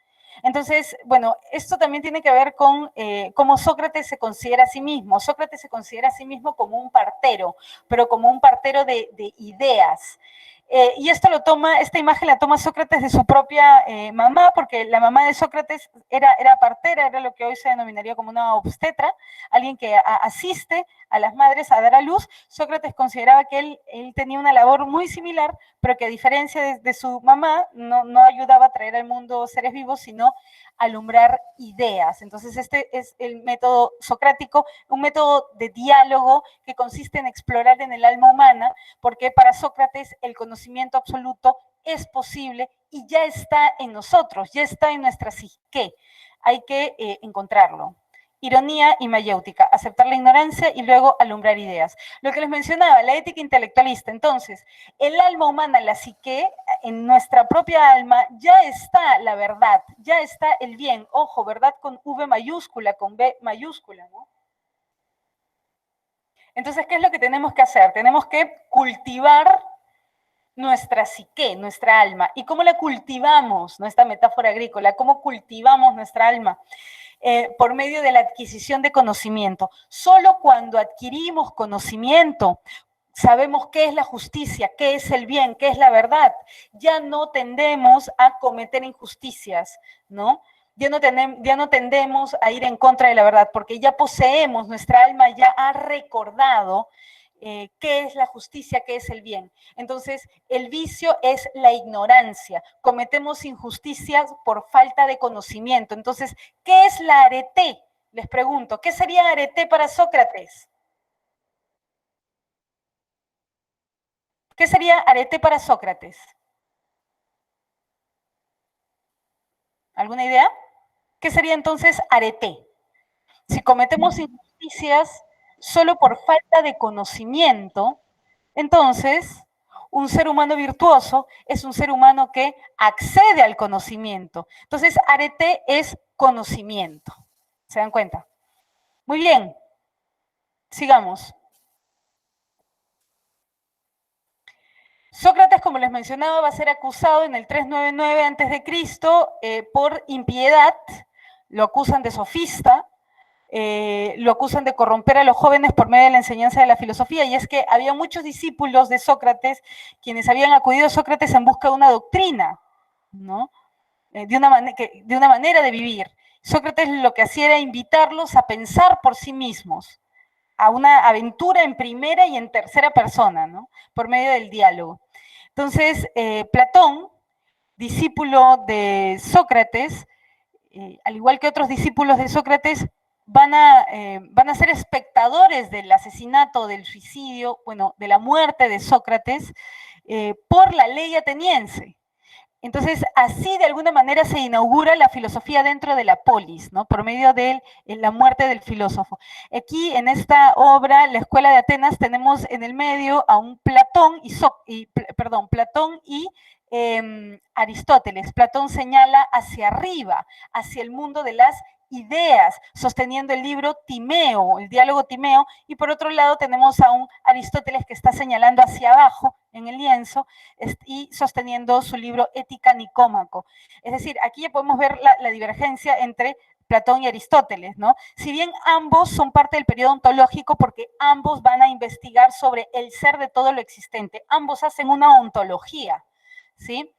Entonces, bueno, esto también tiene que ver con cómo Sócrates se considera a sí mismo. Sócrates se considera a sí mismo como un partero, pero como un partero de ideas. Y esta imagen la toma Sócrates de su propia mamá, porque la mamá de Sócrates era partera, era lo que hoy se denominaría como una obstetra, alguien que asiste a las madres a dar a luz. Sócrates consideraba que él tenía una labor muy similar, pero que a diferencia de su mamá, no ayudaba a traer al mundo seres vivos, sino alumbrar ideas. Entonces, este es el método socrático, un método de diálogo que consiste en explorar en el alma humana, porque para Sócrates el conocimiento absoluto es posible y ya está en nosotros, ya está en nuestra psique. Hay que encontrarlo. Ironía y mayéutica, aceptar la ignorancia y luego alumbrar ideas. Lo que les mencionaba, la ética intelectualista. Entonces, el alma humana, la psique, en nuestra propia alma, ya está la verdad, ya está el bien. Ojo, verdad con V mayúscula, con B mayúscula, ¿no? Entonces, ¿qué es lo que tenemos que hacer? Tenemos que cultivar nuestra psique, nuestra alma. ¿Y cómo la cultivamos? ¿No? Esta metáfora agrícola, ¿cómo cultivamos nuestra alma? Por medio de la adquisición de conocimiento. Solo cuando adquirimos conocimiento, sabemos qué es la justicia, qué es el bien, qué es la verdad. Ya no tendemos a cometer injusticias, ¿no? Ya no tendemos a ir en contra de la verdad, porque ya poseemos, nuestra alma ya ha recordado qué es la justicia, qué es el bien. Entonces, el vicio es la ignorancia. Cometemos injusticias por falta de conocimiento. Entonces, ¿qué es la arete? Les pregunto, ¿qué sería arete para Sócrates? ¿Qué sería arete para Sócrates? ¿Alguna idea? ¿Qué sería entonces arete? Si cometemos injusticias solo por falta de conocimiento, entonces un ser humano virtuoso es un ser humano que accede al conocimiento. Entonces, arete es conocimiento. ¿Se dan cuenta? Muy bien. Sigamos. Sócrates, como les mencionaba, va a ser acusado en el 399 a.C. Por impiedad. Lo acusan de sofista. Lo acusan de corromper a los jóvenes por medio de la enseñanza de la filosofía, y es que había muchos discípulos de Sócrates quienes habían acudido a Sócrates en busca de una doctrina, ¿no? De una manera de vivir. Sócrates lo que hacía era invitarlos a pensar por sí mismos, a una aventura en primera y en tercera persona, ¿no? Por medio del diálogo. Entonces, Platón, discípulo de Sócrates, al igual que otros discípulos de Sócrates, van a ser espectadores del asesinato, del suicidio, bueno, de la muerte de Sócrates por la ley ateniense. Entonces, así de alguna manera se inaugura la filosofía dentro de la polis, ¿no? Por medio de la muerte del filósofo. Aquí, en esta obra, La Escuela de Atenas, tenemos en el medio a un Platón y Aristóteles. Platón señala hacia arriba, hacia el mundo de las ideas, sosteniendo el libro Timeo, el diálogo Timeo, y por otro lado tenemos a un Aristóteles que está señalando hacia abajo en el lienzo y sosteniendo su libro Ética Nicómaco. Es decir, aquí ya podemos ver la divergencia entre Platón y Aristóteles, ¿no? Si bien ambos son parte del periodo ontológico, porque ambos van a investigar sobre el ser de todo lo existente, ambos hacen una ontología, ¿sí?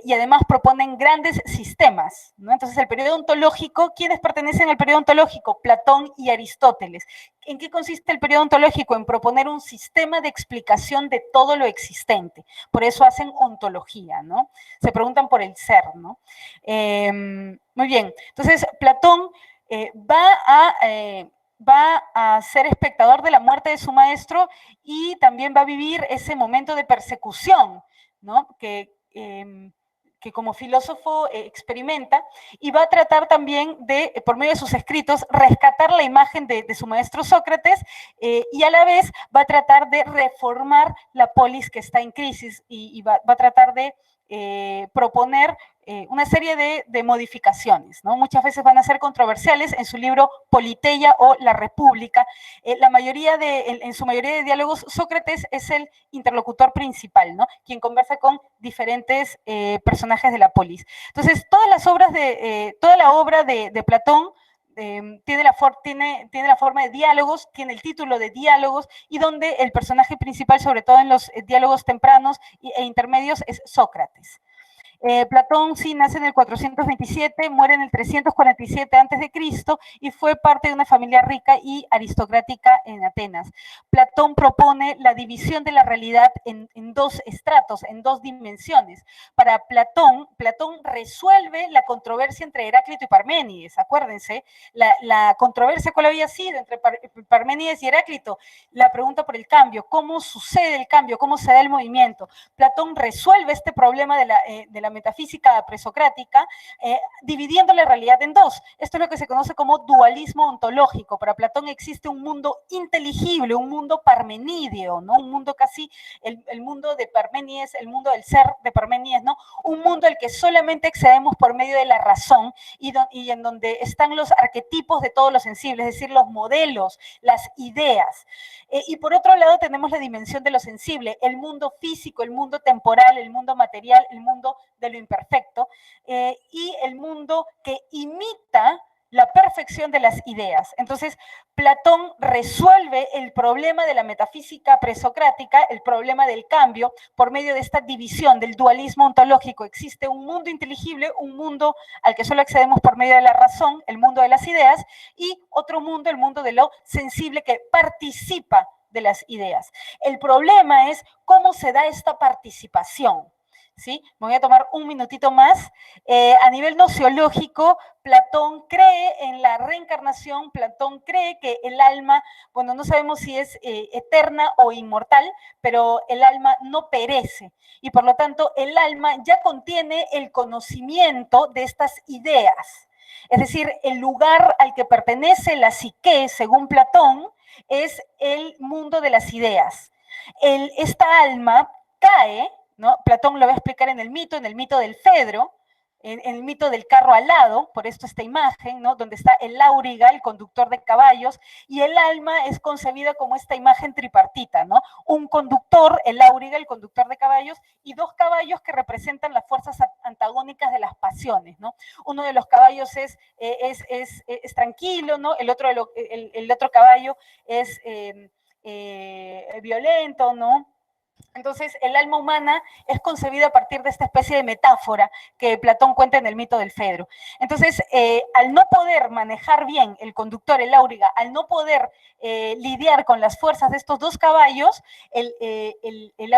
Y además proponen grandes sistemas, ¿no? Entonces, el periodo ontológico, ¿quiénes pertenecen al periodo ontológico? Platón y Aristóteles. ¿En qué consiste el periodo ontológico? En proponer un sistema de explicación de todo lo existente. Por eso hacen ontología, ¿no? Se preguntan por el ser, ¿no? Muy bien. Entonces, Platón va a ser espectador de la muerte de su maestro y también va a vivir ese momento de persecución, ¿no? Que como filósofo experimenta, y va a tratar también de, por medio de sus escritos, rescatar la imagen de su maestro Sócrates, y a la vez va a tratar de reformar la polis que está en crisis, y va a tratar de proponer una serie de modificaciones, ¿no? Muchas veces van a ser controversiales. En su libro Politeia o La República, en su mayoría de diálogos, Sócrates es el interlocutor principal, ¿no? Quien conversa con diferentes personajes de la polis. Entonces, toda la obra de Platón tiene la forma de diálogos, tiene el título de diálogos, y donde el personaje principal, sobre todo en los diálogos tempranos e intermedios, es Sócrates. Platón sí nace en el 427, muere en el 347 a.C. y fue parte de una familia rica y aristocrática en Atenas. Platón propone la división de la realidad en dos estratos, en dos dimensiones. Para Platón resuelve la controversia entre Heráclito y Parménides. Acuérdense, la controversia, ¿cuál había sido entre Parménides y Heráclito? La pregunta por el cambio, ¿cómo sucede el cambio? ¿Cómo se da el movimiento? Platón resuelve este problema de la metafísica presocrática, dividiendo la realidad en dos. Esto es lo que se conoce como dualismo ontológico. Para Platón existe un mundo inteligible, un mundo parmenídeo, ¿no? Un mundo casi, el mundo de Parménides, el mundo del ser de Parménides, ¿no? Un mundo al que solamente accedemos por medio de la razón y en donde están los arquetipos de todo lo sensible, es decir, los modelos, las ideas. Y por otro lado tenemos la dimensión de lo sensible, el mundo físico, el mundo temporal, el mundo material, el mundo de lo imperfecto, y el mundo que imita la perfección de las ideas. Entonces, Platón resuelve el problema de la metafísica presocrática, el problema del cambio, por medio de esta división del dualismo ontológico. Existe un mundo inteligible, un mundo al que solo accedemos por medio de la razón, el mundo de las ideas, y otro mundo, el mundo de lo sensible que participa de las ideas. El problema es cómo se da esta participación. ¿Sí? Me voy a tomar un minutito más. A nivel nociológico, Platón cree en la reencarnación, Platón cree que el alma, bueno, no sabemos si es eterna o inmortal, pero el alma no perece y por lo tanto el alma ya contiene el conocimiento de estas ideas. Es decir, el lugar al que pertenece la psique, según Platón, es el mundo de las ideas. Esta alma cae, ¿no? Platón lo va a explicar en el mito del Fedro, en el mito del carro alado, por esto esta imagen, ¿no? Donde está el auriga, el conductor de caballos, y el alma es concebida como esta imagen tripartita, ¿no? Un conductor, el auriga, el conductor de caballos, y dos caballos que representan las fuerzas antagónicas de las pasiones, ¿no? Uno de los caballos es tranquilo, ¿no? El otro caballo es violento, ¿no? Entonces, el alma humana es concebida a partir de esta especie de metáfora que Platón cuenta en el mito del Fedro. Entonces, al no poder manejar bien el conductor, el auriga, al no poder lidiar con las fuerzas de estos dos caballos, el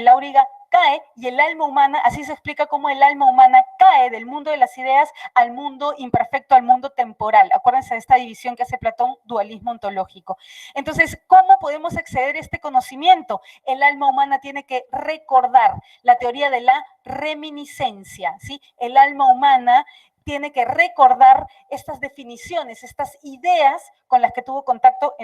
auriga cae y el alma humana, así se explica cómo el alma humana cae del mundo de las ideas al mundo imperfecto, al mundo temporal. Acuérdense de esta división que hace Platón, dualismo ontológico. Entonces, ¿cómo podemos acceder a este conocimiento? El alma humana tiene que recordar la teoría de la reminiscencia, ¿sí? El alma humana tiene que recordar estas definiciones, estas ideas con las que tuvo contacto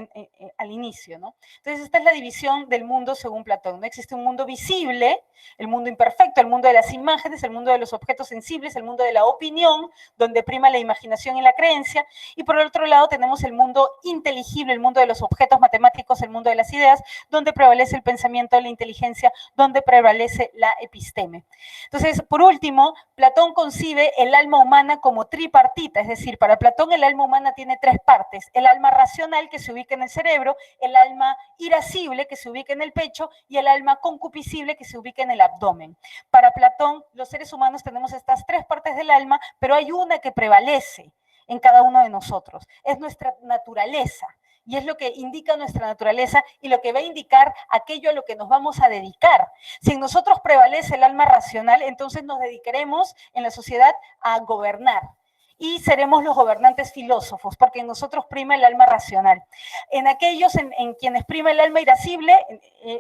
al inicio, ¿no? Entonces, esta es la división del mundo según Platón, ¿no? Existe un mundo visible, el mundo imperfecto, el mundo de las imágenes, el mundo de los objetos sensibles, el mundo de la opinión, donde prima la imaginación y la creencia, y por el otro lado tenemos el mundo inteligible, el mundo de los objetos matemáticos, el mundo de las ideas, donde prevalece el pensamiento, la inteligencia, donde prevalece la episteme. Entonces, por último, Platón concibe el alma humana como tripartita, es decir, para Platón el alma humana tiene tres partes: el alma racional, que se ubica en el cerebro, el alma irascible, que se ubica en el pecho, y el alma concupiscible, que se ubica en el abdomen. Para Platón, los seres humanos tenemos estas tres partes del alma, pero hay una que prevalece en cada uno de nosotros, es nuestra naturaleza. Y es lo que indica nuestra naturaleza y lo que va a indicar aquello a lo que nos vamos a dedicar. Si en nosotros prevalece el alma racional, entonces nos dedicaremos en la sociedad a gobernar. Y seremos los gobernantes filósofos, porque en nosotros prima el alma racional. En aquellos en quienes prima el alma irascible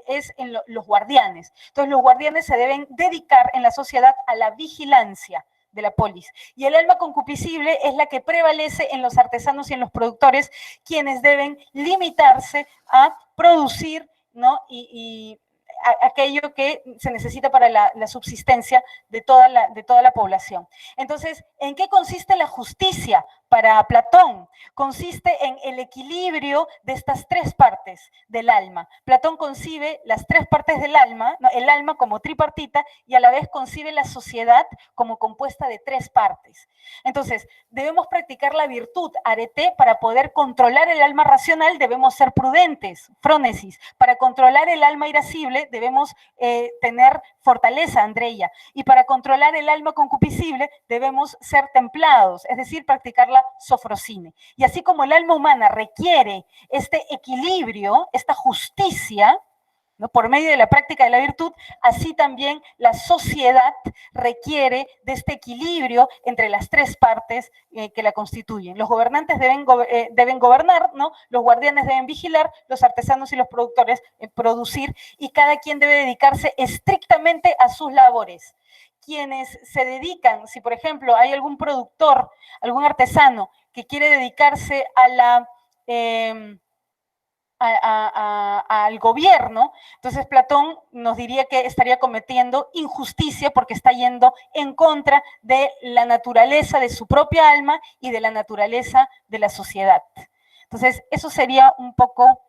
es en los guardianes. Entonces los guardianes se deben dedicar en la sociedad a la vigilancia de la polis. Y el alma concupiscible es la que prevalece en los artesanos y en los productores, quienes deben limitarse a producir, ¿no? y aquello que se necesita para la subsistencia de toda la población. Entonces, ¿en qué consiste la justicia? Para Platón, consiste en el equilibrio de estas tres partes del alma. Platón concibe las tres partes del alma, ¿no? El alma como tripartita, y a la vez concibe la sociedad como compuesta de tres partes. Entonces, debemos practicar la virtud, arete, para poder controlar el alma racional debemos ser prudentes, frónesis. Para controlar el alma irascible debemos tener fortaleza, Andrea. Y para controlar el alma concupiscible debemos ser templados, es decir, practicar la sofrosine. Y así como el alma humana requiere este equilibrio, esta justicia, ¿no? Por medio de la práctica de la virtud, así también la sociedad requiere de este equilibrio entre las tres partes que la constituyen. Los gobernantes deben gobernar, ¿no? Los guardianes deben vigilar, los artesanos y los productores producir, y cada quien debe dedicarse estrictamente a sus labores. Quienes se dedican, si por ejemplo hay algún productor, algún artesano que quiere dedicarse a la... al gobierno, entonces Platón nos diría que estaría cometiendo injusticia porque está yendo en contra de la naturaleza de su propia alma y de la naturaleza de la sociedad. Entonces, eso sería un poco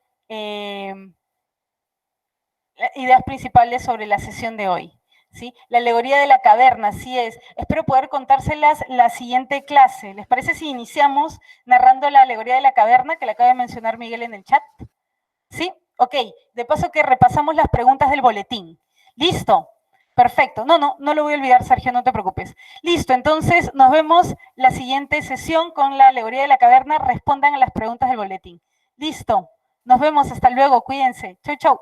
ideas principales sobre la sesión de hoy. ¿sí? La alegoría de la caverna, así es. Espero poder contárselas la siguiente clase. ¿Les parece si iniciamos narrando la alegoría de la caverna, que la acaba de mencionar Miguel en el chat? ¿Sí? Ok. De paso que repasamos las preguntas del boletín. ¿Listo? Perfecto. No lo voy a olvidar, Sergio, no te preocupes. Listo, entonces nos vemos la siguiente sesión con la alegoría de la caverna. Respondan a las preguntas del boletín. Listo. Nos vemos, hasta luego, cuídense. Chau, chau.